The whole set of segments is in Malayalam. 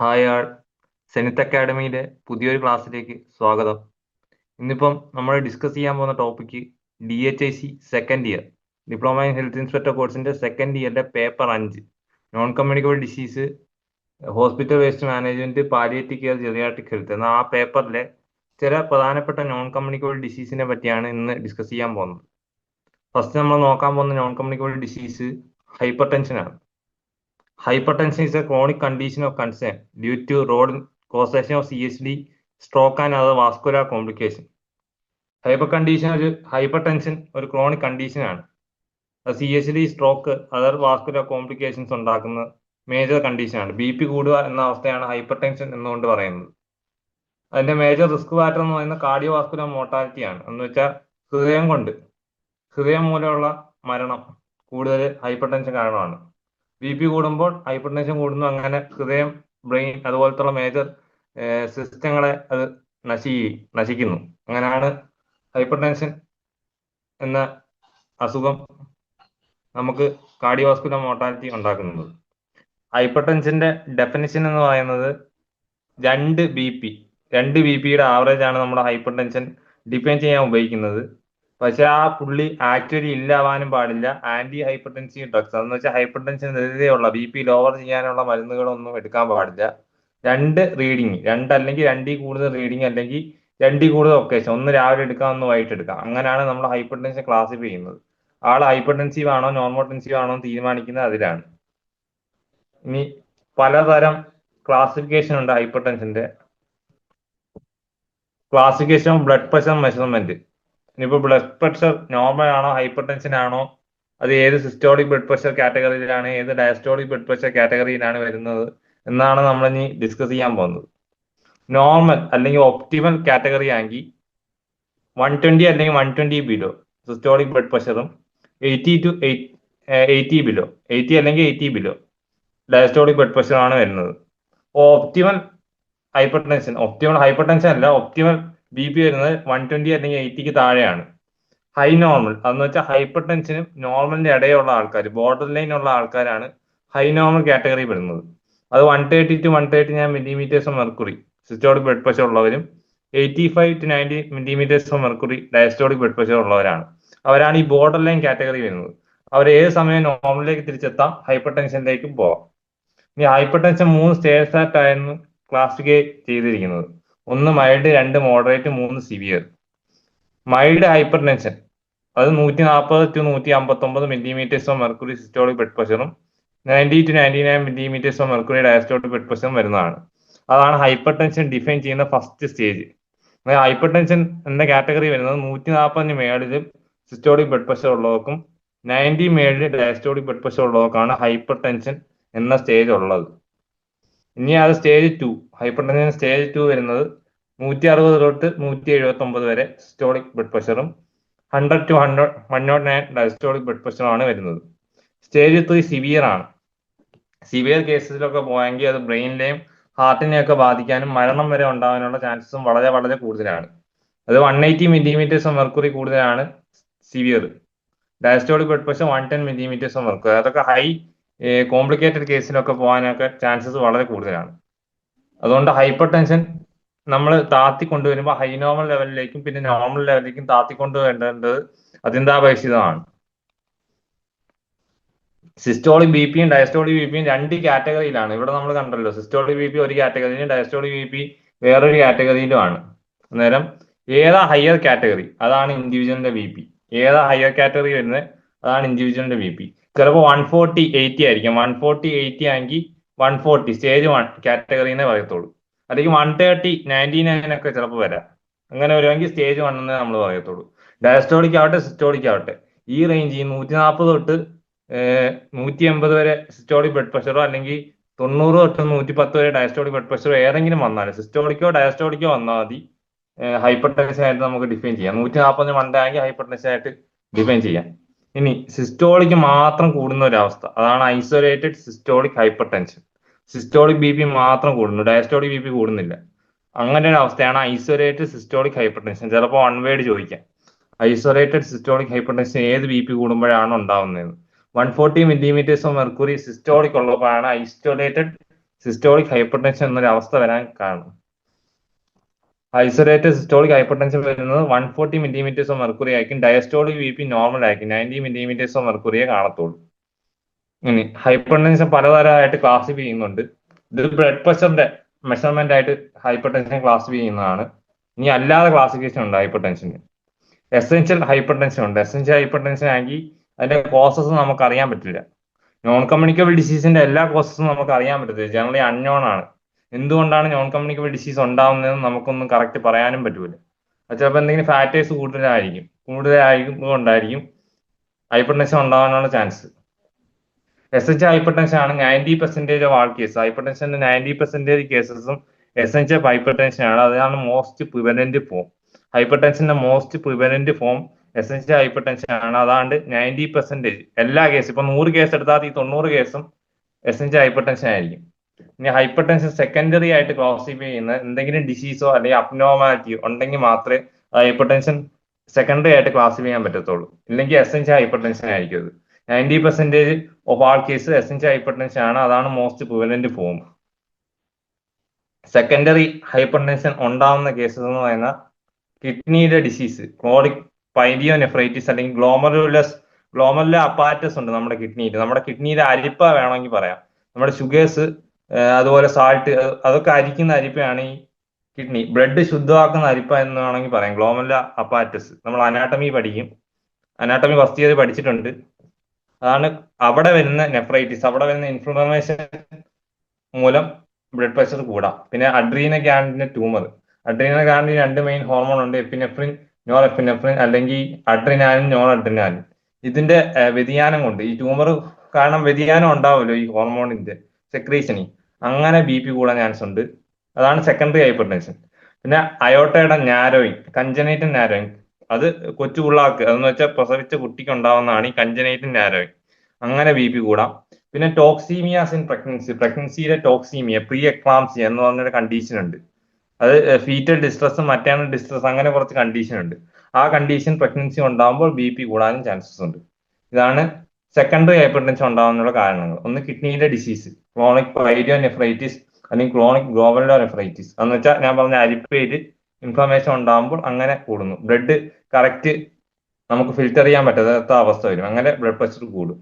ഹായ് ആൾ സെനിത്ത് അക്കാഡമിയിലെ പുതിയൊരു ക്ലാസ്സിലേക്ക് സ്വാഗതം. ഇന്നിപ്പം നമ്മൾ ഡിസ്കസ് ചെയ്യാൻ പോകുന്ന topic DHIC second year diploma in health inspector കോഴ്സിന്റെ സെക്കൻഡ് ഇയറിന്റെ paper 5 non communicable disease, hospital waste management, palliative care, geriatric health എന്ന ആ പേപ്പറിലെ ചില പ്രധാനപ്പെട്ട നോൺ കമ്മ്യൂണിക്കബിൾ ഡിസീസിനെ പറ്റിയാണ് ഇന്ന് ഡിസ്കസ് ചെയ്യാൻ പോകുന്നത്. ഫസ്റ്റ് നമ്മൾ നോക്കാൻ പോകുന്ന non communicable disease hyper tension ആണ്. Hypertension is a chronic condition of concern due to road causation of CHD, stroke and other vascular complication. Hypertension ഒരു ക്രോണിക് കണ്ടീഷൻ ആണ്. CHD, stroke, other vascular complications ഉണ്ടാക്കുന്ന മേജർ കണ്ടീഷൻ ആണ്. BP കൂടുക എന്ന അവസ്ഥയാണ് ഹൈപ്പർ ടെൻഷൻ എന്നുകൊണ്ട് പറയുന്നത്. അതിന്റെ മേജർ റിസ്ക് ഫാക്ടർ എന്ന് പറയുന്നത് കാർഡിയോ വാസ്കുലർ മോർട്ടാലിറ്റി ആണ്. എന്ന് വെച്ചാൽ ഹൃദയം മൂലമുള്ള മരണം കൂടുതൽ ഹൈപ്പർ ടെൻഷൻ കാരണമാണ്. BP കൂടുമ്പോൾ ഹൈപ്പർ ടെൻഷൻ കൂടുന്നു. അങ്ങനെ ഹൃദയം, ബ്രെയിൻ അതുപോലത്തുള്ള മേജർ സിസ്റ്റങ്ങളെ അത് നശിക്കുന്നു. അങ്ങനെയാണ് ഹൈപ്പർ ടെൻഷൻ എന്ന അസുഖം നമുക്ക് കാർഡിയോവാസ്കുലർ മോർട്ടാലിറ്റി ഉണ്ടാക്കുന്നത്. ഹൈപ്പർ ടെൻഷന്റെ ഡെഫിനിഷൻ എന്ന് പറയുന്നത് രണ്ട് ബി പിയുടെ ആവറേജ് ആണ് നമ്മുടെ ഹൈപ്പർ ടെൻഷൻ ഡിഫൈൻ ചെയ്യാൻ ഉപയോഗിക്കുന്നത്. പക്ഷെ ആ പുള്ളി ആക്ച്വലി ഇല്ലാവാനും പാടില്ല. ആന്റി ഹൈപ്പർ ടെൻസീവ് ഡ്രഗ്സ് എന്ന് വെച്ചാൽ ഹൈപ്പർ ടെൻഷൻ എതിരെയുള്ള BP ലോവർ ചെയ്യാനുള്ള മരുന്നുകളൊന്നും എടുക്കാൻ പാടില്ല. രണ്ടല്ലെങ്കിൽ രണ്ടിൽ കൂടുതൽ റീഡിങ്, അല്ലെങ്കിൽ രണ്ടിൽ കൂടുതൽ ഒക്കേഷൻ, ഒന്ന് രാവിലെ എടുക്കാം, ഒന്ന് വൈകിട്ട് എടുക്കാം. അങ്ങനെയാണ് നമ്മൾ ഹൈപ്പർ ടെൻഷൻ ക്ലാസിഫൈ ചെയ്യുന്നത്. ആൾ ഹൈപ്പർ ടെൻസീവ് ആണോ നോർമൽ ടെൻസീവ് ആണോ എന്ന് തീരുമാനിക്കുന്നത് അതിലാണ്. ഇനി പലതരം ക്ലാസിഫിക്കേഷൻ ഉണ്ട് ഹൈപ്പർ ടെൻഷന്റെ. Classification of blood pressure measurement. ഇനിയിപ്പോ ബ്ലഡ് പ്രഷർ നോർമൽ ആണോ ഹൈപ്പർ ടെൻഷൻ ആണോ, അത് ഏത് സിസ്റ്റോളിക് ബ്ലഡ് പ്രഷർ കാറ്റഗറിയിലാണ്, ഏത് ഡയസ്റ്റോളിക് ബ്ലഡ് പ്രഷർ കാറ്റഗറിയിലാണ് വരുന്നത് എന്നാണ് നമ്മൾ ഇനി ഡിസ്കസ് ചെയ്യാൻ പോകുന്നത്. നോർമൽ അല്ലെങ്കിൽ ഒപ്റ്റിമൽ കാറ്റഗറി ആണെങ്കിൽ 120 അല്ലെങ്കിൽ 120 ബിലോ സിസ്റ്റോളിക് ബ്ലഡ് പ്രഷറും, 80 to 80 ബിലോ, 80 അല്ലെങ്കിൽ 80 ബിലോ ഡയസ്റ്റോളിക് ബ്ലഡ് പ്രഷറാണ് വരുന്നത്. ഒപ്റ്റിമൽ ഹൈപ്പർ ടെൻഷൻ അല്ല, ഒപ്റ്റിമൽ BP വരുന്നത് 120 അല്ലെങ്കിൽ 80ക്ക് താഴെയാണ്. ഹൈ നോർമൽ അതെന്ന് വെച്ചാൽ ഹൈപ്പർ ടെൻഷനും നോർമലിന്റെ ഇടയിലുള്ള ആൾക്കാർ, ബോർഡർ ലൈൻ ഉള്ള ആൾക്കാരാണ് ഹൈ നോർമൽ കാറ്റഗറി പെടുന്നത്. അത് 130 to 139 millimetres of mercury systolic blood pressure ഉള്ളവരും, 85 to 90 millimetres of mercury diastolic blood pressure ഉള്ളവരാണ്. അവരാണ് ഈ ബോർഡർ ലൈൻ കാറ്റഗറി വരുന്നത്. അവർ ഏത് സമയം നോർമലിലേക്ക് തിരിച്ചെത്താം, ഹൈപ്പർ ടെൻഷനിലേക്കും പോവാം. ഇനി ഹൈപ്പർ ടെൻഷൻ 3 സ്റ്റേജസ് ആയിട്ടായിരുന്നു ക്ലാസിഫൈ ചെയ്തിരിക്കുന്നത്. 1 mild, 2 moderate, 3 severe. Mild hypertension അത് 140 to 159 millimetres of mercury systolic blood പ്രഷറും, 90 to 99 millimetres of mercury diastolic blood പ്രഷറും വരുന്നതാണ്. അതാണ് ഹൈപ്പർ ടെൻഷൻ ഡിഫൈൻ ചെയ്യുന്ന ഫസ്റ്റ് സ്റ്റേജ്. ഹൈപ്പർ ടെൻഷൻ എന്ന കാറ്റഗറി വരുന്നത് 140 മേളിലും സിസ്റ്റോളിക് ബ്ലഡ് പ്രഷർ ഉള്ളവർക്കും 90 മേളിൽ ഡയസ്റ്റോളിക് ബ്ലഡ് പ്രഷർ ഉള്ളവർക്കാണ് ഹൈപ്പർ ടെൻഷൻ എന്ന സ്റ്റേജ് ഉള്ളത്. ഇനി അത് സ്റ്റേജ് 2, ഹൈപ്പർ ടെൻഷൻ സ്റ്റേജ് 2 വരുന്നത് 160 തൊട്ട് 179 വരെ സിസ്റ്റോളിക് ബ്ലഡ് പ്രഷറും, 100 to 109 ഡയസ്റ്റോളിക് ബ്ലഡ് പ്രഷറാണ് വരുന്നത്. സ്റ്റേജ് 3 സിവിയർ ആണ്. സിവിയർ കേസസിലൊക്കെ പോയെങ്കിൽ അത് ബ്രെയിനിലെയും ഹാർട്ടിനെയൊക്കെ ബാധിക്കാനും മരണം വരെ ഉണ്ടാകാനുള്ള ചാൻസസും വളരെ വളരെ കൂടുതലാണ്. അത് 180 മില്ലിമീറ്റേഴ്സ് ഓഫ് മെർക്കുറി കൂടുതലാണ് severe. Diastolic blood pressure 110 millimetres of mercury. അതൊക്കെ ഹൈ കോംപ്ലിക്കേറ്റഡ് കേസിലൊക്കെ പോകാനൊക്കെ ചാൻസസ് വളരെ കൂടുതലാണ്. അതുകൊണ്ട് ഹൈപ്പർ ടെൻഷൻ നമ്മൾ താത്തി കൊണ്ടുവരുമ്പോൾ ഹൈ നോർമൽ ലെവലിലേക്കും പിന്നെ നോർമൽ ലെവലിലേക്കും താത്തി കൊണ്ടുവരേണ്ടത് അത്യന്താപേക്ഷിതമാണ്. സിസ്റ്റോളിക് BPയും ഡയസ്റ്റോളിക് BPയും രണ്ട് കാറ്റഗറിയിലാണ്. ഇവിടെ നമ്മൾ കണ്ടല്ലോ, സിസ്റ്റോളിക് BP ഒരു കാറ്റഗറിയിലും ഡയസ്റ്റോളിക് BP വേറൊരു കാറ്റഗറിയിലുമാണ്. അന്നേരം ഏതാ ഹയർ കാറ്റഗറി അതാണ് ഇൻഡിവിജ്വലിന്റെ BP. ഏതാ ഹയർ കാറ്റഗറി വരുന്നത് അതാണ് ഇൻഡിവിജ്വലിന്റെ BP. ചിലപ്പോൾ 140-80 ആയിരിക്കും. 140-80 ആണെങ്കിൽ 140 സ്റ്റേജ് 1 കാറ്റഗറിനെ പറയത്തുള്ളൂ. അല്ലെങ്കിൽ 130-99 ഒക്കെ ചിലപ്പോൾ വരാം. അങ്ങനെ വരുമെങ്കിൽ സ്റ്റേജ് 1 എന്നേ നമ്മൾ പറയത്തുള്ളൂ. ഡയസ്റ്റോളിക് ആവട്ടെ സിസ്റ്റോളിക് ആവട്ടെ ഈ റേഞ്ചിൽ 140 തൊട്ട് 180 വരെ സിസ്റ്റോളിക് ബ്ലഡ് പ്രഷറോ അല്ലെങ്കിൽ 90 തൊട്ട് 110 വരെ ഡയസ്റ്റോളിക് ബ്ലഡ് പ്രഷറോ ഏതെങ്കിലും വന്നാൽ, സിസ്റ്റോളിക്കോ ഡയസ്റ്റോളിക്കോ വന്നാൽ മതി, ഹൈപ്പർ ടെൻഷൻ ആയിട്ട് നമുക്ക് ഡിഫൈൻ ചെയ്യാം. 140 മണ്ടായെങ്കിൽ ഹൈപ്പർ ടെൻഷൻ ആയിട്ട് ഡിഫൈൻ ചെയ്യാം. ഇനി സിസ്റ്റോളിക് മാത്രം കൂടുന്ന ഒരു അവസ്ഥ, അതാണ് isolated systolic hyper tension. Systolic BP മാത്രം കൂടുന്നു, ഡയസ്റ്റോളിക് BP കൂടുന്നില്ല. അങ്ങനെ ഒരു അവസ്ഥയാണ് ഐസൊലേറ്റഡ് സിസ്റ്റോളിക് ഹൈപ്പർ ടെൻഷൻ. ചിലപ്പോൾ 1 വേർഡ് ചോദിക്കാം, ഐസൊലേറ്റഡ് സിസ്റ്റോളിക് ഹൈപ്പർ ടെൻഷൻ ഏത് BP കൂടുമ്പോഴാണ് ഉണ്ടാവുന്നത്. 140 മില്ലിമീറ്റേഴ്സ് ഓഫ് മെർക്കുറി സിസ്റ്റോളിക് ഉള്ളപ്പോഴാണ് ഐസൊലേറ്റഡ് സിസ്റ്റോളിക് ഹൈപ്പർ ടെൻഷൻ എന്നൊരു അവസ്ഥ വരാൻ കാരണം. ഐസൊലേറ്റഡ് സിസ്റ്റോളിക് ഹൈപ്പർ ടെൻഷൻ വരുന്നത് 140 മില്ലിമീറ്റേഴ്സ് ഓഫ് മെർക്കുറി ആയിരിക്കും. ഡയസ്റ്റോളിക് ബി പി നോർമൽ ആയിരിക്കും, 90 മില്ലിമീറ്റേഴ്സ് ഓഫ് മെർക്കുറിയെ കാണത്തുള്ളൂ. ഇനി ഹൈപ്പർ ടെൻഷൻ പലതരമായിട്ട് ക്ലാസിഫൈ ചെയ്യുന്നുണ്ട്. ഇത് ബ്ലഡ് പ്രഷറിന്റെ മെഷർമെന്റ് ആയിട്ട് ഹൈപ്പർ ടെൻഷൻ ക്ലാസിഫൈ ചെയ്യുന്നതാണ്. ഇനി അല്ലാതെ ക്ലാസിഫിക്കേഷൻ ഉണ്ട് ഹൈപ്പർ ടെൻഷന്. എസെൻഷ്യൽ ഹൈപ്പർ ടെൻഷൻ ഉണ്ട്. എസെൻഷ്യൽ ഹൈപ്പർ ടെൻഷൻ ആണെങ്കിൽ അതിന്റെ കോസസ് നമുക്ക് അറിയാൻ പറ്റില്ല. നോൺ കമ്മ്യൂണിക്കബിൾ ഡിസീസിന്റെ എല്ലാ കോസസും നമുക്ക് അറിയാൻ പറ്റത്തില്ല, ജനറലി അൺനോൺ ആണ്. എന്തുകൊണ്ടാണ് നോൺ കമ്മ്യൂണിക്കബിൾ ഡിസീസ് ഉണ്ടാവുന്നതെന്ന് നമുക്കൊന്നും കറക്റ്റ് പറയാനും പറ്റൂല. അത് ചിലപ്പോൾ എന്തെങ്കിലും ഫാക്ടേഴ്സ് കൂടുതലായിരിക്കും ഹൈപ്പർ ടെൻഷൻ ഉണ്ടാകാനുള്ള ചാൻസ്. എസെൻഷ്യൽ ഹൈപ്പർ ടെൻഷൻ ആണ് 90% ഓഫ് ആൾ കേസ്. ഹൈപ്പർ ടെൻഷന്റെ 90% കേസസും എസെൻഷ്യൽ ഹൈപ്പർ ടെൻഷൻ ആണ്. അതാണ് മോസ്റ്റ് പ്രിവലന്റ് ഫോം. ഹൈപ്പർ ടെൻഷന്റെ most prevalent form essential hypertension ആണ്. അതാണ്ട് 90% എല്ലാ കേസും, ഇപ്പൊ 100 കേസ് എടുത്താൽ ഈ 90 കേസും എസെൻഷ്യൽ ഹൈപ്പർ ടെൻഷൻ ആയിരിക്കും. ഇനി ഹൈപ്പർ ടെൻഷൻ സെക്കൻഡറി ആയിട്ട് ക്ലാസിഫൈ ചെയ്യുന്ന എന്തെങ്കിലും ഡിസീസോ അല്ലെങ്കിൽ അബ്നോർമാലിറ്റിയോ ഉണ്ടെങ്കിൽ മാത്രമേ ഹൈപ്പർ ടെൻഷൻ സെക്കൻഡറി ആയിട്ട് ക്ലാസിഫൈ ചെയ്യാൻ പറ്റത്തുള്ളൂ. ഇല്ലെങ്കിൽ എസെൻഷ്യൽ ഹൈപ്പർ ടെൻഷൻ ആയിരിക്കും അത്. 90% of all case essential hypertension ആണ്. അതാണ് most prevalent form. Secondary hyper tension ഉണ്ടാവുന്ന കേസസ് എന്ന് പറയുന്ന കിഡ്നിയുടെ ഡിസീസ്, ക്രോണിക് പൈലിയോനെഫ്രൈറ്റിസ് അല്ലെങ്കിൽ ഗ്ലോമറുലർ അപ്പാറ്റസ് ഉണ്ട് നമ്മുടെ കിഡ്നിയിൽ. നമ്മുടെ കിഡ്നിയിലെ അരിപ്പ വേണമെങ്കിൽ പറയാം. നമ്മുടെ ഷുഗേഴ്സ്, അതുപോലെ സാൾട്ട്, അതൊക്കെ അരിക്കുന്ന അരിപ്പയാണ് ഈ കിഡ്നി. ബ്ലഡ് ശുദ്ധമാക്കുന്ന അരിപ്പ എന്ന് വേണമെങ്കിൽ പറയാം ഗ്ലോമറുലർ അപ്പാറ്റസ്. നമ്മൾ അനാട്ടമി പഠിക്കും, അനാട്ടമി ഫസ്റ്റ് ഇയർ പഠിച്ചിട്ടുണ്ട്. അതാണ് അവിടെ വരുന്ന നെഫ്രൈറ്റിസ്, അവിടെ വരുന്ന ഇൻഫ്ലമേഷൻ മൂലം ബ്ലഡ് പ്രഷർ കൂടാം. പിന്നെ അഡ്രീനൽ ഗ്ലാൻഡിന്റെ ട്യൂമർ. അഡ്രീനൽ ഗ്ലാൻഡിന് രണ്ട് മെയിൻ ഹോർമോൺ ഉണ്ട്, എപ്പിനെഫ്രിൻ, നോർ എപ്പിനെഫ്രിൻ, അല്ലെങ്കിൽ അഡ്രിനാലിൻ, നോർ അഡ്രിനാലിൻ. ഇതിന്റെ വ്യതിയാനം കൊണ്ട് ഈ ട്യൂമർ കാരണം വ്യതിയാനം ഉണ്ടാവുമല്ലോ ഈ ഹോർമോണിന്റെ സെക്രീഷനി, അങ്ങനെ ബി പി കൂടാൻ ചാൻസ് ഉണ്ട്. അതാണ് സെക്കൻഡറി ഹൈപ്പർ ടെൻഷൻ. പിന്നെ അയോട്ടയുടെ നാരോയിങ്, കഞ്ചനൈറ്റൽ നാരോയിങ്, അത് കൊച്ചു പിള്ളാർക്ക്, അതെന്ന് വെച്ചാൽ പ്രസവിച്ച കുട്ടിക്ക് ഉണ്ടാവുന്നതാണ് ഈ കഞ്ചനൈറ്റൽ നാരോയിങ്. അങ്ങനെ ബി പി കൂടാം. പിന്നെ ടോക്സീമിയാസ് ഇൻ പ്രഗ്നൻസിയിലെ ടോക്സീമിയ, പ്രീ എക്ലാംസിയ എന്ന് പറഞ്ഞൊരു കണ്ടീഷൻ ഉണ്ട്. അത് ഫീറ്റൽ ഡിസ്ട്രസ്, മറ്റേണൽ ഡിസ്ട്രസ്, അങ്ങനെ കുറച്ച് കണ്ടീഷൻ ഉണ്ട്. ആ കണ്ടീഷൻ പ്രഗ്നൻസി ഉണ്ടാകുമ്പോൾ ബി പി കൂടാനും ചാൻസസ് ഉണ്ട്. ഇതാണ് സെക്കൻഡറി ഹൈപ്പർ ടെൻഷൻ ഉണ്ടാകാനുള്ള കാരണങ്ങൾ. ഒന്ന് കിഡ്നിയിലെ ഡിസീസ്, ക്രോണിക് പൈലിയോനെഫ്രൈറ്റിസ് അല്ലെങ്കിൽ ക്രോണിക് ഗ്ലോമറുലോനെഫ്രൈറ്റിസ്, എന്ന് വെച്ചാൽ ഞാൻ പറഞ്ഞ അരിപ്പയിൽ ഇൻഫ്ലമേഷൻ ഉണ്ടാകുമ്പോൾ അങ്ങനെ കൂടുന്നു. ബ്ലഡ് കറക്റ്റ് നമുക്ക് ഫിൽറ്റർ ചെയ്യാൻ പറ്റാത്ത അവസ്ഥ വരും, അങ്ങനെ ബ്ലഡ് പ്രഷർ കൂടും.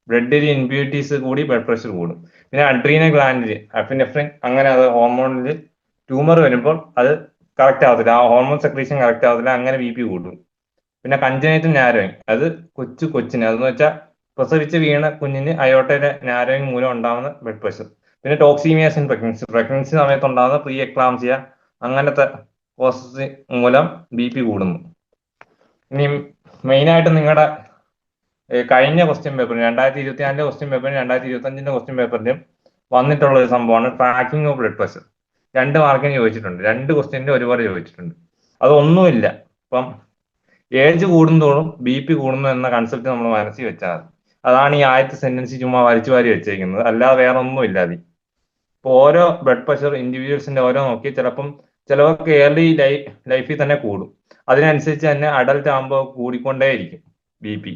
ബ്ലഡിൽ ഇമ്പ്യൂരിറ്റീസ് കൂടി ബ്ലഡ് പ്രഷർ കൂടും. പിന്നെ അഡ്രീനൽ ഗ്ലാൻഡിൽ എപ്പിനെഫ്രിൻ, അങ്ങനെ അത് ഹോർമോണിൽ ട്യൂമർ വരുമ്പോൾ അത് കറക്റ്റ് ആവത്തില്ല, ആ ഹോർമോൺ സെക്രീഷൻ കറക്റ്റ് ആവത്തില്ല, അങ്ങനെ ബി പി കൂടും. പിന്നെ കഞ്ചനൈറ്റൽ നാരോയിങ്, അത് കൊച്ചിന്, അതെന്ന് വെച്ചാൽ പ്രസവിച്ച് വീണ കുഞ്ഞിന് അയോട്ടയിലെ നാരോയിങ് മൂലം ഉണ്ടാകുന്ന ബ്ലഡ് പ്രഷർ. പിന്നെ ടോക്സീമിയാസ് ഇൻ പ്രഗ്നൻസി സമയത്ത് ഉണ്ടാകുന്ന പ്രീ എക്ലാംസിയ, അങ്ങനത്തെ കോസസ് മൂലം ബി പി കൂടുന്നു. ഇനി മെയിനായിട്ട് നിങ്ങളുടെ കഴിഞ്ഞ ക്വസ്റ്റ്യൻ പേപ്പറിന് 2024 ക്വസ്റ്റ്യൻ പേപ്പറിനും 2025 ക്വസ്റ്റ്യൻ പേപ്പറിലും വന്നിട്ടുള്ള ഒരു സംഭവമാണ് ട്രാക്കിംഗ് ഓഫ് ബ്ലഡ് പ്രഷർ. 2 മാർക്കിന് ചോദിച്ചിട്ടുണ്ട്, 2 ക്വസ്റ്റ്യനിലും ഒരുപോലെ ചോദിച്ചിട്ടുണ്ട്. അതൊന്നുമില്ല, ഇപ്പം ഏജ് കൂടുന്തോറും ബി പി കൂടുന്നു എന്ന കൺസെപ്റ്റ് നമ്മൾ മനസ്സിൽ വെച്ചാൽ മതി. അതാണ് ഈ ആദ്യത്തെ സെന്റൻസ് ചുമ്മാ വലിച്ചു വാരി വെച്ചേക്കുന്നത്, അല്ലാതെ വേറെ ഒന്നും ഇല്ലാതെ. ഇപ്പോൾ ഓരോ ബ്ലഡ് പ്രഷർ ഇൻഡിവിജ്വൽസിന്റെ ഓരോ നോക്കി ചിലവർക്ക് ഏർലി ലൈഫിൽ തന്നെ കൂടും. അതിനനുസരിച്ച് തന്നെ അഡൽട്ട് ആകുമ്പോൾ കൂടിക്കൊണ്ടേയിരിക്കും ബി പി.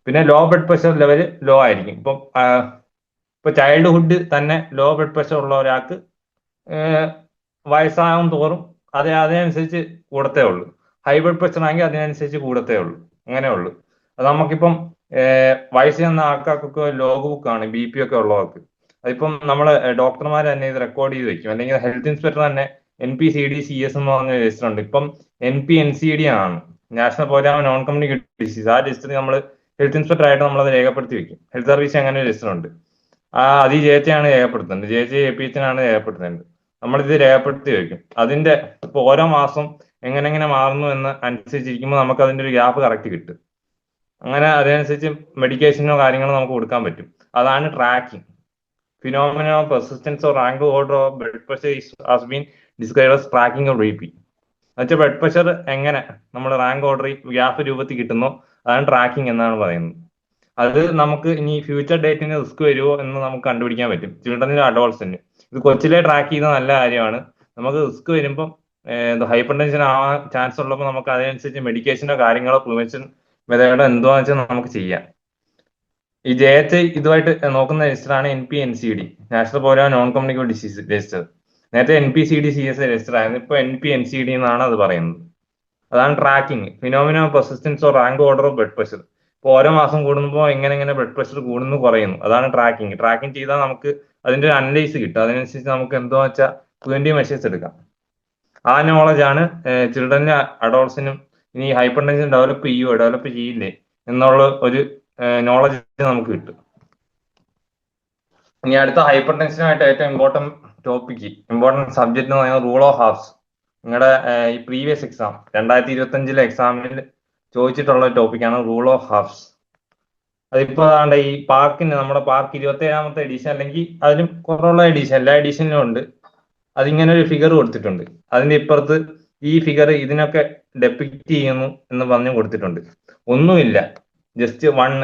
പിന്നെ low blood pressure level low ആയിരിക്കും. ഇപ്പൊ ചൈൽഡ്ഹുഡ് തന്നെ ലോ ബ്ലഡ് പ്രഷർ ഉള്ള ഒരാൾക്ക് വയസ്സാകും തോറും അതിനനുസരിച്ച് കൂടത്തേ ഉള്ളൂ. ഹൈ ബ്ലഡ് പ്രഷർ ആണെങ്കിൽ അതിനനുസരിച്ച് കൂടത്തേ ഉള്ളൂ, അങ്ങനെ ഉള്ളൂ. അത് നമുക്കിപ്പം വയസ്സ് ചെന്ന ആൾക്കാർക്കൊക്കെ ലോഗ് ബുക്കാണ് ബി പി ഒക്കെ ഉള്ളവർക്ക്. അതിപ്പം നമ്മള് ഡോക്ടർമാർ തന്നെ ഇത് റെക്കോർഡ് ചെയ്ത് വെക്കും, അല്ലെങ്കിൽ ഹെൽത്ത് ഇൻസ്പെക്ടർ തന്നെ NPCD-CS എന്ന് പറഞ്ഞ രജിസ്റ്റർ ഉണ്ട്. ഇപ്പം NPNCD ആണ്, national programme non communicable disease. ആ രജിസ്റ്റർ നമ്മൾ ഹെൽത്ത് ഇൻസ്പെക്ടർ ആയിട്ട് നമ്മളത് രേഖപ്പെടുത്തി വെക്കും. ഹെൽത്ത് സർവീസ് അങ്ങനെ ഒരു രജിസ്റ്റർ ഉണ്ട്. അത് ഈ JH ആണ് രേഖപ്പെടുത്തുന്നത്, JH APH ആണ് രേഖപ്പെടുത്തുന്നത്. നമ്മളിത് രേഖപ്പെടുത്തി വെക്കും. അതിന്റെ ഇപ്പൊ ഓരോ മാസം എങ്ങനെ മാറുന്നു എന്ന് അനുസരിച്ചിരിക്കുമ്പോൾ നമുക്ക് അതിന്റെ ഒരു ഗ്യാപ്പ് കറക്റ്റ് കിട്ടും. അങ്ങനെ അതിനനുസരിച്ച് മെഡിക്കേഷനോ കാര്യങ്ങളോ നമുക്ക് കൊടുക്കാൻ പറ്റും. അതാണ് tracking. Phenomena of persistence or rank order of blood pressure has been describe as tracking of BP. എന്നുവെച്ചാൽ ബ്ലഡ് പ്രഷർ എങ്ങനെ നമ്മൾ റാങ്ക് ഓർഡർ ഗ്യാപ്പ് രൂപത്തിൽ കിട്ടുന്നോ അതാണ് ട്രാക്കിംഗ് എന്നാണ് പറയുന്നത്. അത് നമുക്ക് ഇനി ഫ്യൂച്ചർ ഡേറ്റിന് റിസ്ക് വരുമോ എന്ന് നമുക്ക് കണ്ടുപിടിക്കാൻ പറ്റും, ചിൽഡ്രനിലും അഡോൾട്സിന്. ഇത് കൊച്ചിലെ ട്രാക്ക് ചെയ്ത നല്ല കാര്യമാണ്. നമുക്ക് റിസ്ക് വരുമ്പം ഹൈപ്പർ ടെൻഷൻ ആവാൻ ചാൻസ് ഉള്ളപ്പോൾ നമുക്ക് അതിനനുസരിച്ച് മെഡിക്കേഷനോ കാര്യങ്ങളോ പ്രിവെൻഷൻ മെത്തേഡോ എന്തോന്ന് വെച്ചാൽ നമുക്ക് ചെയ്യാം. ഈ JHI ഇതുമായിട്ട് നോക്കുന്ന രജിസ്റ്ററാണ് NP-NCD, national programme non communicable disease register. നേരത്തെ NPCD-CS രജിസ്റ്റർ ആയിരുന്നു, ഇപ്പൊ NP-NCD എന്നാണ് അത് പറയുന്നത്. അതാണ് tracking, phenomena persistence or rank order of blood pressure. ഇപ്പോൾ ഓരോ മാസം കൂടുമ്പോൾ എങ്ങനെ ബ്ലഡ് പ്രഷർ കൂടുന്നു കുറയുന്നു, അതാണ് ട്രാക്കിംഗ്. ട്രാക്കിംഗ് ചെയ്താൽ നമുക്ക് അതിന്റെ ഒരു അനലൈസ് കിട്ടും, അതിനനുസരിച്ച് നമുക്ക് എന്തോ വെച്ചാൽ പ്രിവെന്റീവ് മെഷേഴ്സ് എടുക്കാം. ആ നോളജ് ആണ് ചിൽഡ്രനും അഡോൾട്സിനും ഇനി ഹൈപ്പർ ടെൻഷൻ ഡെവലപ്പ് ചെയ്യില്ലേ എന്നുള്ള ഒരു നോളജ് നമുക്ക് കിട്ടും. ഇനി അടുത്ത ഹൈപ്പർ ടെൻഷനായിട്ട് ഏറ്റവും ഇമ്പോർട്ടന്റ് സബ്ജക്ട് എന്ന് പറയുന്നത് റൂൾ ഓഫ് ഹാർട്സ്. നിങ്ങളുടെ ഈ പ്രീവിയസ് എക്സാം 2025 എക്സാമിൽ ചോദിച്ചിട്ടുള്ള ടോപ്പിക്കാണ് റൂൾ ഓഫ് ഹാർട്സ്. അതിപ്പോ ഈ നമ്മുടെ പാർക്ക് 27ാമത്തെ എഡിഷൻ അല്ലെങ്കിൽ അതിലും കുറവുള്ള എഡിഷൻ, എല്ലാ എഡിഷനിലും ഉണ്ട്. അതിങ്ങനെ ഒരു ഫിഗർ കൊടുത്തിട്ടുണ്ട്, അതിന്റെ ഇപ്പുറത്ത് ഈ ഫിഗർ ഇതിനൊക്കെ ഡെപ്പിക്റ്റ് ചെയ്യുന്നു എന്ന് പറഞ്ഞു കൊടുത്തിട്ടുണ്ട്. ഒന്നുമില്ല, ജസ്റ്റ് 1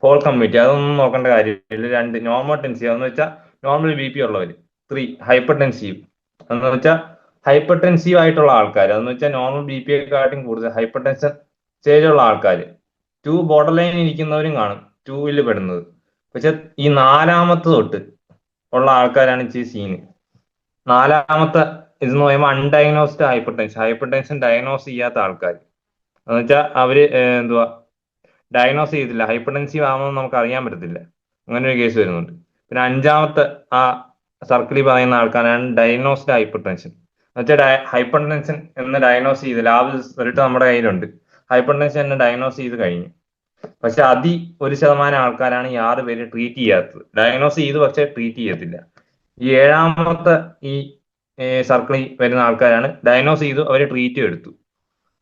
ഹോൾ കമ്മ്യൂണിറ്റി, അതൊന്നും നോക്കേണ്ട കാര്യമില്ല. 2 നോർമൽ ടെൻസീവ് എന്ന് വെച്ചാൽ നോർമൽ BP ഉള്ളവർ. 3 ഹൈപ്പർ ടെൻസീവ് എന്ന് വെച്ചാൽ ഹൈപ്പർ ടെൻസീവ് ആയിട്ടുള്ള ആൾക്കാർ, അതെന്ന് വെച്ചാൽ നോർമൽ BP-യെക്കാട്ടും കൂടുതൽ ഹൈപ്പർ ടെൻഷൻ സ്റ്റേജുള്ള ആൾക്കാർ. 2 ബോർഡർ ലൈനിൽ ഇരിക്കുന്നവരും കാണും, 2-ൽ പെടുന്നത്. പക്ഷെ ഈ 4ാമത്തെ തൊട്ട് ഉള്ള ആൾക്കാരാണ് ഇച്ചിരി സീന്. 4ാമത്തെ ഇതെന്ന് പറയുമ്പോൾ അൺഡയഗ്നോസ്ഡ് ഹൈപ്പർ ടെൻഷൻ ഡയഗ്നോസ് ചെയ്യാത്ത ആൾക്കാർ എന്ന് വെച്ചാൽ അവര് ഡയഗ്നോസ് ചെയ്തില്ല, ഹൈപ്പർ ടെൻസീവ് ആണെന്ന് നമുക്ക് അറിയാൻ പറ്റത്തില്ല, അങ്ങനെ ഒരു കേസ് വരുന്നുണ്ട്. പിന്നെ 5ാമത്തെ ആ സർക്കിളിൽ പറയുന്ന ആൾക്കാരാണ് ഡയഗ്നോസ്ഡ് ഹൈപ്പർ ടെൻഷൻ എന്ന് വെച്ചാൽ ഹൈപ്പർ ടെൻഷൻ എന്ന് ഡയഗ്നോസ് ചെയ്ത് ലാബ് റിസൾട്ട് നമ്മുടെ കയ്യിലുണ്ട്, ഹൈപ്പർ ടെൻഷൻ എന്ന് ഡയഗ്നോസ് ചെയ്ത് കഴിഞ്ഞു. പക്ഷെ 1% ആൾക്കാരാണ് ഈ 6 പേര് ട്രീറ്റ് ചെയ്യാത്തത്. ഡയഗ്നോസ് ചെയ്ത് പക്ഷെ ട്രീറ്റ് ചെയ്യത്തില്ല. ഈ 7ാമത്തെ ഈ സർക്കിളിൽ വരുന്ന ആൾക്കാരാണ് ഡയഗ്നോസ് ചെയ്തു, അവർ ട്രീറ്റ് എടുത്തു.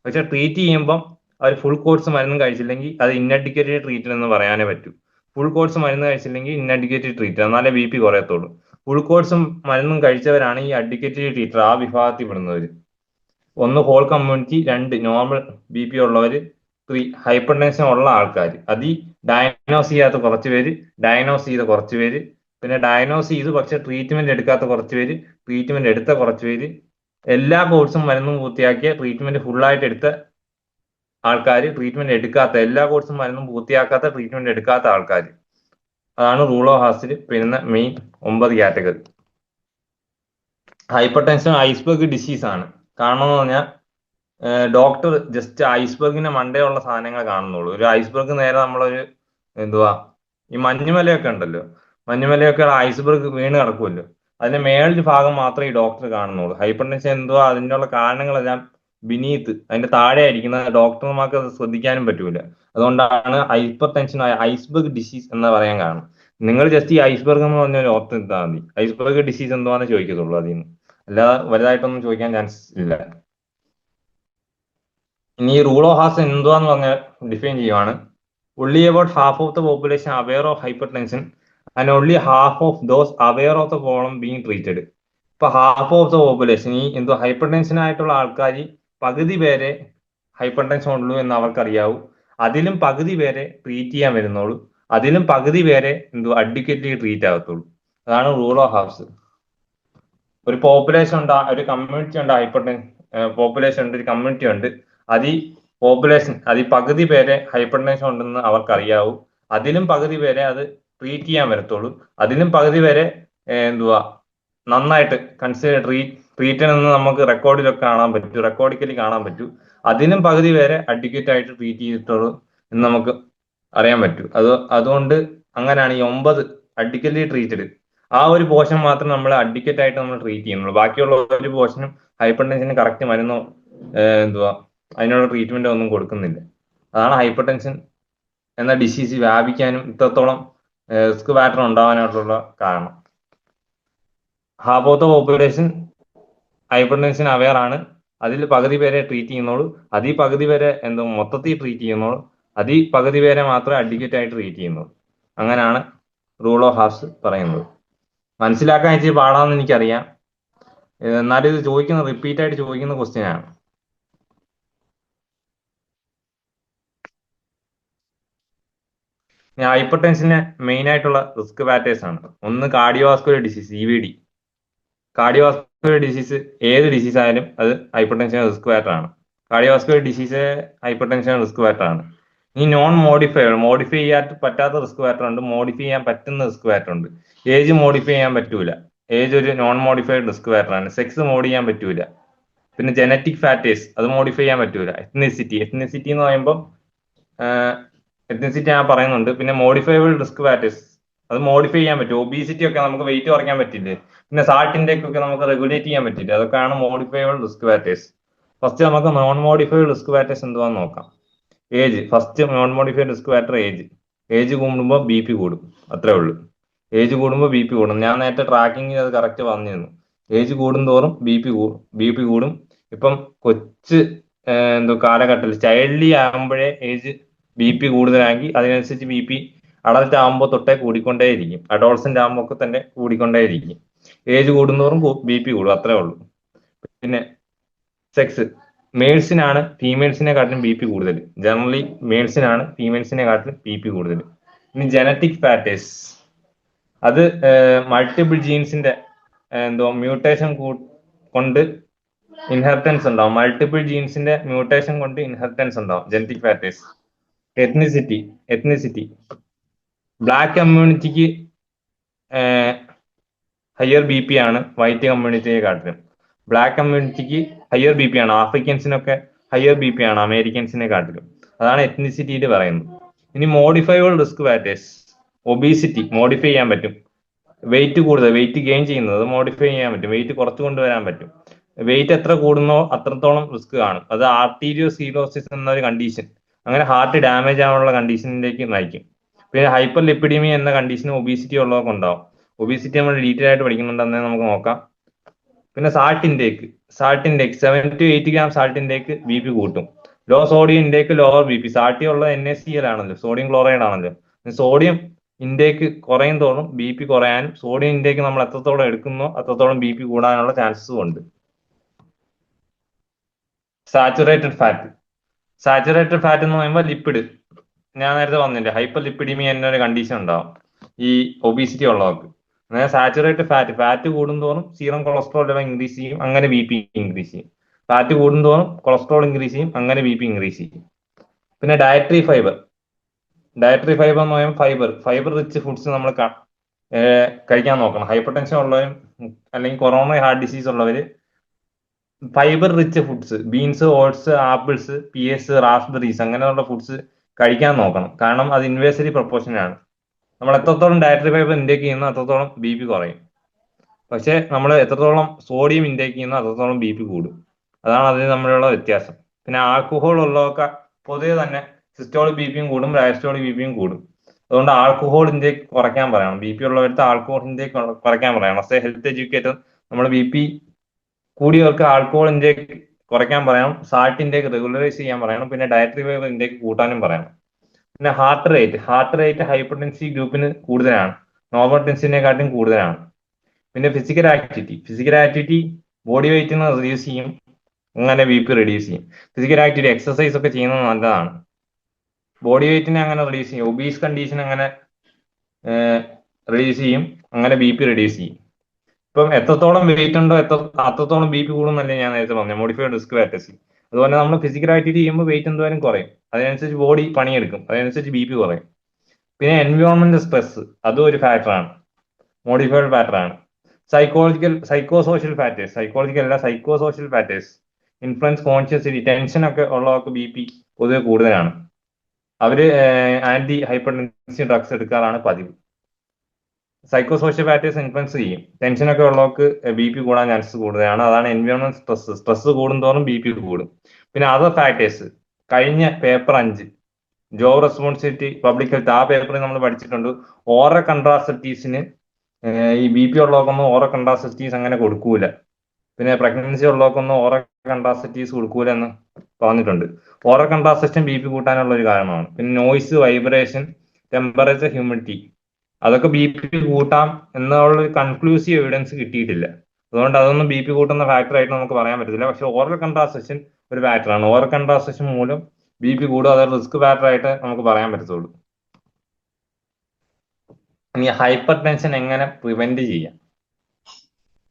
പക്ഷെ ട്രീറ്റ് ചെയ്യുമ്പം അവർ ഫുൾ കോഴ്സ് മരുന്നും കഴിച്ചില്ലെങ്കിൽ അത് ഇന്നഡിക്കേറ്റഡ് ട്രീറ്റ്മെന്റ് എന്ന് പറയാനേ പറ്റൂ. ഫുൾ കോഴ്സ് മരുന്ന് കഴിച്ചില്ലെങ്കിൽ ഇന്നഡിക്കേറ്റഡ് ട്രീറ്റ്, എന്നാലേ BP കുറയത്തുള്ളൂ. ഫുൾ കോഴ്സും മരുന്നും കഴിച്ചവരാണ് ഈ അഡിക്കേറ്റഡ് ട്രീറ്റർ, ആ വിഭാഗത്തിൽ പെടുന്നവർ. 1 ഹോൾ കമ്മ്യൂണിറ്റി, 2 നോർമൽ BP ഉള്ളവർ, 3 ഹൈപ്പർ ടെൻഷൻ ഉള്ള ആൾക്കാർ. അത് ഡയഗ്നോസ് ചെയ്യാത്ത കുറച്ച് പേര്, ഡയഗ്നോസ് ചെയ്ത കുറച്ച് പേര്, പിന്നെ ഡയഗ്നോസ് ചെയ്ത് പക്ഷെ ട്രീറ്റ്മെന്റ് എടുക്കാത്ത കുറച്ച് പേര്, ട്രീറ്റ്മെന്റ് എടുത്ത കുറച്ച് പേര്, എല്ലാ കോഴ്സും മരുന്നും പൂർത്തിയാക്കിയ ട്രീറ്റ്മെന്റ് ഫുള്ളായിട്ട് എടുത്ത ആൾക്കാർ, ട്രീറ്റ്മെന്റ് എടുക്കാത്ത, എല്ലാ കോഴ്സും മരുന്നും പൂർത്തിയാക്കാത്ത ട്രീറ്റ്മെന്റ് എടുക്കാത്ത ആൾക്കാർ. അതാണ് റൂൾ ഓഫ് ഹാർട്സിൽ വരുന്ന main 9 category. Hyper tension iceberg disease ആണ്. കാരണം എന്ന് പറഞ്ഞാൽ ഡോക്ടർ ജസ്റ്റ് ഐസ്ബർഗിന്റെ മണ്ടയുള്ള സാധനങ്ങൾ കാണുന്നുള്ളൂ. ഒരു ഐസ്ബർഗ് നേരെ നമ്മളൊരു ഈ മഞ്ഞുമലയൊക്കെ ഉണ്ടല്ലോ, മഞ്ഞുമലയൊക്കെ ഐസ്ബർഗ് വീണ് കിടക്കുമല്ലോ, അതിന്റെ മേളിൽ ഭാഗം മാത്രമേ ഈ ഡോക്ടർ കാണുന്നുള്ളൂ. ഹൈപ്പർ ടെൻഷൻ അതിൻ്റെ ഉള്ള കാരണങ്ങളെല്ലാം ബിനീത്ത്, അതിന്റെ താഴെ ആയിരിക്കുന്ന ഡോക്ടർമാർക്ക് അത് ശ്രദ്ധിക്കാനും പറ്റൂല. അതുകൊണ്ടാണ് ഹൈപ്പർ ടെൻഷൻ ഐസ്ബർഗ് ഡിസീസ് എന്ന് പറയാൻ കാരണം. നിങ്ങൾ ജസ്റ്റ് ഈ ഐസ്ബർഗ് എന്ന് പറഞ്ഞ ഒരു ഓർത്ത് ഇട്ടാൽ മതി, ഐസ്ബർഗ് ഡിസീസ് എന്താണെന്ന് ചോദിക്കത്തുള്ളൂ അതിൽ നിന്ന്, അല്ലാതെ വലുതായിട്ടൊന്നും ചോദിക്കാൻ ചാൻസ് ഇല്ല. ഇനി റൂൾ ഓഫ് ഹാർട്സ് എന്തുവാന്ന് പറഞ്ഞാൽ ഡിഫൈൻ ചെയ്യുവാണ്. only about half of the population aware of hypertension and only half of those aware of the problem being treated. ഇപ്പൊ ഹാഫ് ഓഫ് ദ പോപ്പുലേഷൻ, ഈ ഹൈപ്പർ ടെൻഷൻ ആയിട്ടുള്ള ആൾക്കാർ പകുതി പേരെ ഹൈപ്പർ ടെൻഷൻ ഉള്ളൂ എന്ന് അവർക്കറിയാവൂ, അതിലും പകുതി പേരെ ട്രീറ്റ് ചെയ്യാൻ വരുന്നുള്ളൂ, അതിലും പകുതി പേരെ അഡ്വക്കേറ്റ്ലി ട്രീറ്റ് ആകത്തുള്ളൂ. അതാണ് റൂൾ ഓഫ് ഹാർട്സ്. ഒരു പോപ്പുലേഷൻ ഉണ്ട്, ഒരു കമ്മ്യൂണിറ്റി ഉണ്ട്, ഹൈപ്പർ ടെൻഷൻ പോപ്പുലേഷൻ ഉണ്ട്, ഒരു കമ്മ്യൂണിറ്റി ഉണ്ട്. അതിൽ പകുതി പേരെ ഹൈപ്പർ ടെൻഷൻ ഉണ്ടെന്ന് അവർക്കറിയാവൂ, അതിലും പകുതി പേരെ അത് ട്രീറ്റ് ചെയ്യാൻ വരത്തുള്ളൂ, അതിലും പകുതി പേരെ നന്നായിട്ട് കൺസിഡർ ട്രീറ്റ് എന്ന് നമുക്ക് റെക്കോർഡിലൊക്കെ കാണാൻ പറ്റും, റെക്കോർഡിക്കലി കാണാൻ പറ്റൂ. അതിലും പകുതി പേരെ അഡ്വക്കേറ്റ് ആയിട്ട് ട്രീറ്റ് ചെയ്തിട്ടുള്ളൂ എന്ന് നമുക്ക് അറിയാൻ പറ്റൂ. അതുകൊണ്ട് അങ്ങനെയാണ് ഈ 9 അഡ്വക്കേറ്റ്ലി ട്രീറ്റഡ്, ആ ഒരു പോർഷൻ മാത്രം നമ്മൾ അഡ്വക്കേറ്റ് ആയിട്ട് നമ്മൾ ട്രീറ്റ് ചെയ്യുന്നുള്ളൂ. ബാക്കിയുള്ള ഒരു പോർഷനും ഹൈപ്പർ ടെൻഷന് കറക്റ്റ് മരുന്നോ അതിനുള്ള ട്രീറ്റ്മെന്റ് ഒന്നും കൊടുക്കുന്നില്ല. അതാണ് ഹൈപ്പർ ടെൻഷൻ എന്ന ഡിസീസ് വ്യാപിക്കാനും ഇത്രത്തോളം റിസ്ക് ഫാക്ടർ ഉണ്ടാവാനായിട്ടുള്ള കാരണം. Half of the population hyper tension aware ആണ്, അതിൽ പകുതി പേരെ ട്രീറ്റ് ചെയ്യുന്നുള്ളൂ, അതിൽ പകുതി പേരെ മൊത്തത്തിൽ ട്രീറ്റ് ചെയ്യുന്നുള്ളൂ, അതിൽ പകുതി പേരെ മാത്രമേ അഡ്വക്കേറ്റ് ആയിട്ട് ട്രീറ്റ് ചെയ്യുന്നുള്ളൂ. അങ്ങനെയാണ് റൂൾ ഓഫ് ഹാർട്സ് പറയുന്നത്. മനസ്സിലാക്കാൻ ഇച്ചിരി പാടാമെന്ന് എനിക്കറിയാം, എന്നാലും ഇത് റിപ്പീറ്റ് ആയിട്ട് ചോദിക്കുന്ന ക്വസ്റ്റ്യൻ ആണ്. ഹൈപ്പർ ടെൻഷന് മെയിൻ ആയിട്ടുള്ള റിസ്ക് ഫാക്ടേഴ്സ് ആണ്. ഒന്ന് cardiovascular disease, EVD. Cardiovascular disease ഏത് ഡിസീസ് ആയാലും അത് ഹൈപ്പർ ടെൻഷൻ റിസ്ക് ഫാക്ടർ ആണ്. Cardiovascular disease hyper tension risk factor ആണ്. ഈ നോൺ മോഡിഫൈഡ്, മോഡിഫൈ ചെയ്യാൻ പറ്റാത്ത റിസ്ക് ഫാക്ടർ ഉണ്ട്, മോഡിഫൈ ചെയ്യാൻ പറ്റുന്ന റിസ്ക് ഫാക്ടർ ഉണ്ട്. ഏജ് മോഡിഫൈ ചെയ്യാൻ പറ്റൂല, ഏജ് ഒരു നോൺ മോഡിഫൈഡ് റിസ്ക് ഫാക്ടർ ആണ്. സെക്സ് മോഡ് ചെയ്യാൻ പറ്റൂല. പിന്നെ ജനറ്റിക് ഫാക്ടേഴ്സ് അത് മോഡിഫൈ ചെയ്യാൻ പറ്റൂല. എത്നിസിറ്റി, എത്നിസിറ്റി എന്ന് പറയുമ്പോൾ എത്നിസിറ്റി ഞാൻ പറയുന്നുണ്ട്. പിന്നെ മോഡിഫൈബിൾ റിസ്ക് ഫാക്ടേഴ്സ് അത് മോഡിഫൈ ചെയ്യാൻ പറ്റും. ഒബീസിറ്റി ഒക്കെ നമുക്ക് വെയിറ്റ് കുറയ്ക്കാൻ പറ്റില്ലേ. പിന്നെ സാൾട്ട് ഇൻടേക്ക് ഒക്കെ നമുക്ക് റെഗുലേറ്റ് ചെയ്യാൻ പറ്റില്ല. അതൊക്കെയാണ് മോഡിഫൈബിൾ റിസ്ക് ഫാക്ടേഴ്സ്. ഫസ്റ്റ് നമുക്ക് നോൺ മോഡിഫൈഡ് റിസ്ക് ഫാക്ടേഴ്സ് എന്തുവാന്ന് നോക്കാം. Age, first non modified risk factor age. Age കൂടുമ്പോൾ ബി പി കൂടും, അത്രേ ഉള്ളൂ. ഏജ് കൂടുമ്പോൾ ബി പി കൂടും. ഞാൻ നേരത്തെ ട്രാക്കിങ്ങിൽ അത് കറക്റ്റ് പറഞ്ഞിരുന്നു. ഏജ് കൂടുന്തോറും ബി പി കൂടും. ഇപ്പം കൊച്ച് എന്തോ കാലഘട്ടത്തിൽ ചൈൽഡ്ലി ആകുമ്പോഴേ ഏജ് ബി പി കൂടുതലാണെങ്കിൽ അതിനനുസരിച്ച് ബി പി അഡൽട്ട് ആകുമ്പോൾ തൊട്ടേ കൂടിക്കൊണ്ടേയിരിക്കും. അഡോൾസെന്റ് ആകുമ്പോൾ ഒക്കെ തന്നെ കൂടിക്കൊണ്ടേയിരിക്കും. ഏജ് കൂടുന്തോറും ബി പി കൂടും, അത്രേ ഉള്ളൂ. പിന്നെ സെക്സ്, മെയിൽസിനാണ് ഫീമെയിൽസിനെക്കാട്ടിലും ബി പി കൂടുതൽ. ജനറലി മെയിൽസിനാണ് ഫീമെയിൽസിനെക്കാട്ടിലും ബി പി കൂടുതൽ. ഇനി ജനറ്റിക് ഫാക്ടേഴ്സ്, അത് മൾട്ടിപ്പിൾ ജീൻസിന്റെ എന്തോ മ്യൂട്ടേഷൻ കൊണ്ട് ഇൻഹെറിറ്റൻസ് ഉണ്ടാവും. മൾട്ടിപ്പിൾ ജീൻസിന്റെ മ്യൂട്ടേഷൻ കൊണ്ട് ഇൻഹെറിറ്റൻസ് ഉണ്ടാവും. Genetic factors. Ethnicity, ethnicity black കമ്മ്യൂണിറ്റിക്ക് ഹയർ ബി പി ആണ് വൈറ്റ് കമ്മ്യൂണിറ്റിയെ കാട്ടിലും. ബ്ലാക്ക് കമ്മ്യൂണിറ്റിക്ക് ഹയർ ബി പി ആണ്, ആഫ്രിക്കൻസിനൊക്കെ ഹയർ ബി പി ആണ് അമേരിക്കൻസിനെ കാട്ടിലും. അതാണ് എത്നിസിറ്റിയിൽ പറയുന്നത്. ഇനി modifiable risk factors, obesity modify ചെയ്യാൻ പറ്റും. വെയിറ്റ് കൂടുതൽ, വെയിറ്റ് ഗെയിൻ ചെയ്യുന്നത് അത് മോഡിഫൈ ചെയ്യാൻ പറ്റും. വെയിറ്റ് കുറച്ചു കൊണ്ടുവരാൻ പറ്റും. വെയിറ്റ് എത്ര കൂടുന്നോ അത്രത്തോളം റിസ്ക് കാണും. അത് ആർട്ടീരിയോസീറോസിസ് എന്നൊരു കണ്ടീഷൻ, അങ്ങനെ ഹാർട്ട് ഡാമേജ് ആവാനുള്ള കണ്ടീഷനിലേക്ക് നയിക്കും. പിന്നെ ഹൈപ്പർ ലിപ്പിഡിമി എന്ന കണ്ടീഷനും ഒബീസിറ്റി ഉള്ളവർക്ക് ഉണ്ടാവും. ഒബീസിറ്റി നമ്മൾ ഡീറ്റെയിൽ ആയിട്ട് പഠിക്കുന്നുണ്ടെന്ന് നമുക്ക് നോക്കാം. പിന്നെ salt intake, 7 to 8 gram salt intake B P കൂട്ടും. Low sodium intake lower B P. സാൾട്ടി ഉള്ളത് NaCl ആണല്ലോ, സോഡിയം ക്ലോറൈഡ് ആണല്ലോ. സോഡിയം ഇൻടേക്ക് കുറയും തോറും ബി പി കുറയാനും സോഡിയം ഇൻടേക്ക് നമ്മൾ എത്രത്തോളം എടുക്കുന്നോ അത്രത്തോളം ബി പി കൂടാനുള്ള ചാൻസസും ഉണ്ട്. സാച്ചുറേറ്റഡ് ഫാറ്റ്, സാച്ചുറേറ്റഡ് ഫാറ്റ് എന്ന് പറയുമ്പോൾ ലിപ്പിഡ്, ഞാൻ നേരത്തെ പറഞ്ഞില്ലേ ഹൈപ്പർ ലിപ്പിഡിമി എന്നൊരു കണ്ടീഷൻ ഉണ്ടാവും ഈ ഒബീസിറ്റി ഉള്ളവർക്ക്. അതായത് സാച്ചുറേറ്റഡ് ഫാറ്റ്, ഫാറ്റ് കൂടുന്തോറും സീറം കൊളസ്ട്രോൾ ലെവൽ ഇൻക്രീസ് ചെയ്യും, അങ്ങനെ ബി പി ഇൻക്രീസ് ചെയ്യും. ഫാറ്റ് കൂടുന്തോറും കൊളസ്ട്രോൾ ഇൻക്രീസ് ചെയ്യും, അങ്ങനെ ബി പി ഇൻക്രീസ് ചെയ്യും. പിന്നെ ഡയറ്ററി ഫൈബർ, ഡയറ്ററി ഫൈബർ എന്ന് പറയുമ്പോൾ ഫൈബർ റിച്ച് ഫുഡ്സ് നമ്മൾ കഴിക്കാൻ നോക്കണം. ഹൈപ്പർ ടെൻഷൻ ഉള്ളവരും അല്ലെങ്കിൽ കൊറോണറി ഹാർട്ട് ഡിസീസ് ഉള്ളവര് fibre rich foods, beans, oats, apples, peas, raspberries അങ്ങനെയുള്ള ഫുഡ്സ് കഴിക്കാൻ നോക്കണം. കാരണം അത് ഇൻവേഴ്സറി പ്രൊപ്പോർഷനാണ്. നമ്മൾ എത്രത്തോളം ഡയറ്ററി ഫൈബർ ഇൻടേക്ക് ചെയ്യുന്നു അത്രത്തോളം ബി പി കുറയും. പക്ഷെ നമ്മൾ എത്രത്തോളം സോഡിയം ഇൻടേക്ക് ചെയ്യുന്നു അത്രത്തോളം ബി പി കൂടും. അതാണ് അതിന് തമ്മിലുള്ള വ്യത്യാസം. പിന്നെ ആൽക്കഹോൾ ഉള്ളതൊക്കെ പൊതുവെ തന്നെ സിസ്റ്റോളിക് ബി പിയും കൂടും, ഡയസ്റ്റോളിക് ബി പിയും കൂടും. അതുകൊണ്ട് ആൽക്കഹോൾ ഇൻടേക്ക് കുറയ്ക്കാൻ പറയണം. ബി പി ഉള്ളവർക്ക് ആൽക്കഹോൾ ഇൻടേക്ക് കുറയ്ക്കാൻ പറയണം. ആസ് എ ഹെൽത്ത് എഡ്യൂക്കേറ്റർ നമ്മൾ ബി പി കൂടിയവർക്ക് ആൽക്കഹോൾ ഇൻടേക്ക് കുറയ്ക്കാൻ പറയണം, സാൾട്ട് ഇൻടേക്ക് റെഗുലറൈസ് ചെയ്യാൻ പറയണം, പിന്നെ ഡയറ്ററി ഫൈബർ ഇൻടേക്ക് കൂട്ടാനും പറയണം. പിന്നെ ഹാർട്ട് റേറ്റ് ഹൈപ്പർ ടെൻസി ഗ്രൂപ്പിന് കൂടുതലാണ്, നോർമൽ ടെൻസിനെക്കാട്ടും കൂടുതലാണ്. പിന്നെ ഫിസിക്കൽ ആക്ടിവിറ്റി ബോഡി വെയിറ്റിന് റിഡ്യൂസ് ചെയ്യും, അങ്ങനെ ബി പി റെഡ്യൂസ് ചെയ്യും. ഫിസിക്കൽ ആക്ടിവിറ്റി എക്സസൈസ് ഒക്കെ ചെയ്യുന്നത് നല്ലതാണ്. ബോഡി വെയിറ്റിനെ അങ്ങനെ റെഡ്യൂസ് ചെയ്യും, ഒബീസ് കണ്ടീഷൻ അങ്ങനെ റിഡ്യൂസ് ചെയ്യും, അങ്ങനെ ബി പി റെഡ്യൂസ് ചെയ്യും. ഇപ്പം എത്രത്തോളം വെയിറ്റ് ഉണ്ടോ അത്രത്തോളം ബി പി കൂടുന്നല്ലേ ഞാൻ നേരത്തെ പറഞ്ഞു, മോഡിഫൈഡ് റിസ്ക് ഫാക്ടേഴ്സ്. അതുപോലെ നമ്മൾ ഫിസിക്കൽ ആക്ടിവിറ്റി ചെയ്യുമ്പോൾ വെയിറ്റ് എന്തായാലും കുറയും, അതിനനുസരിച്ച് ബോഡി പണിയെടുക്കും, അതിനനുസരിച്ച് ബി പി കുറയും. പിന്നെ എൻവയോൺമെന്റൽ സ്ട്രെസ് അതും ഒരു ഫാക്ടറാണ്, മോഡിഫൈഡ് ഫാക്ടറാണ്. സൈക്കോസോഷ്യൽ ഫാക്ടേഴ്സ്, സൈക്കോളജിക്കൽ അല്ല സൈക്കോസോഷ്യൽ ഫാക്ടേഴ്സ് ഇൻഫ്ലുവൻസ് കോൺഷ്യസിറ്റി. ടെൻഷൻ ഒക്കെ ഉള്ളവർക്ക് ബി പി പൊതുവെ കൂടുതലാണ്. അവര് ആന്റി ഹൈപ്പർ ടെൻസീവ് ഡ്രഗ്സ് എടുക്കാറാണ് പതിവ്. സൈക്കോസോഷ്യൽ ഫാക്ടേഴ്സ് ഇൻഫ്ലുവൻസ് ചെയ്യും. ടെൻഷനൊക്കെ ഉള്ളവർക്ക് ബി പി കൂടാൻ ചാൻസസ് കൂടുതലാണ്. അതാണ് എൻവയോൺമെന്റ് സ്ട്രെസ് കൂടുന്തോറും ബി പി കൂടും. പിന്നെ അതർ ഫാക്ടേഴ്സ്, കഴിഞ്ഞ paper 5 job responsibility public health, ആ പേപ്പറിൽ നമ്മൾ പഠിച്ചിട്ടുണ്ട് ഓറൽ കൺട്രാസെപ്റ്റീവ്സിന് ഈ ബി പി ഉള്ളവർക്കൊന്നും ഓറൽ കൺട്രാസെപ്റ്റീവ്സ് അങ്ങനെ കൊടുക്കൂല. പിന്നെ പ്രഗ്നൻസി ഉള്ളവർക്കൊന്നും ഓറൽ കൺട്രാസെപ്റ്റീവ്സ് കൊടുക്കൂല എന്ന് പറഞ്ഞിട്ടുണ്ട്. ഓറൽ കൺട്രാസെപ്ഷൻ ബി പി കൂട്ടാനുള്ള ഒരു കാരണമാണ്. പിന്നെ നോയ്സ്, വൈബ്രേഷൻ, ടെമ്പറേച്ചർ, ഹ്യൂമിഡിറ്റി അതൊക്കെ ബി പി കൂട്ടാം എന്നുള്ള ഒരു കൺക്ലൂസീവ് എവിഡൻസ് കിട്ടിയിട്ടില്ല. അതുകൊണ്ട് അതൊന്നും ബി പി കൂട്ടുന്ന ഫാക്ടർ ആയിട്ട് നമുക്ക് പറയാൻ പറ്റത്തില്ല. പക്ഷെ ഓറൽ കൺട്രാസെപ്ഷൻ ഒരു ഫാക്ടറാണ്. ഓറൽ കൺട്രാസെപ്ഷൻ മൂലം ബി പി കൂടും, അതൊരു റിസ്ക് ഫാക്ടർ ആയിട്ട് നമുക്ക് പറയാൻ പറ്റത്തുള്ളൂ. ഇനി ഹൈപ്പർ ടെൻഷൻ എങ്ങനെ പ്രിവെന്റ് ചെയ്യാം,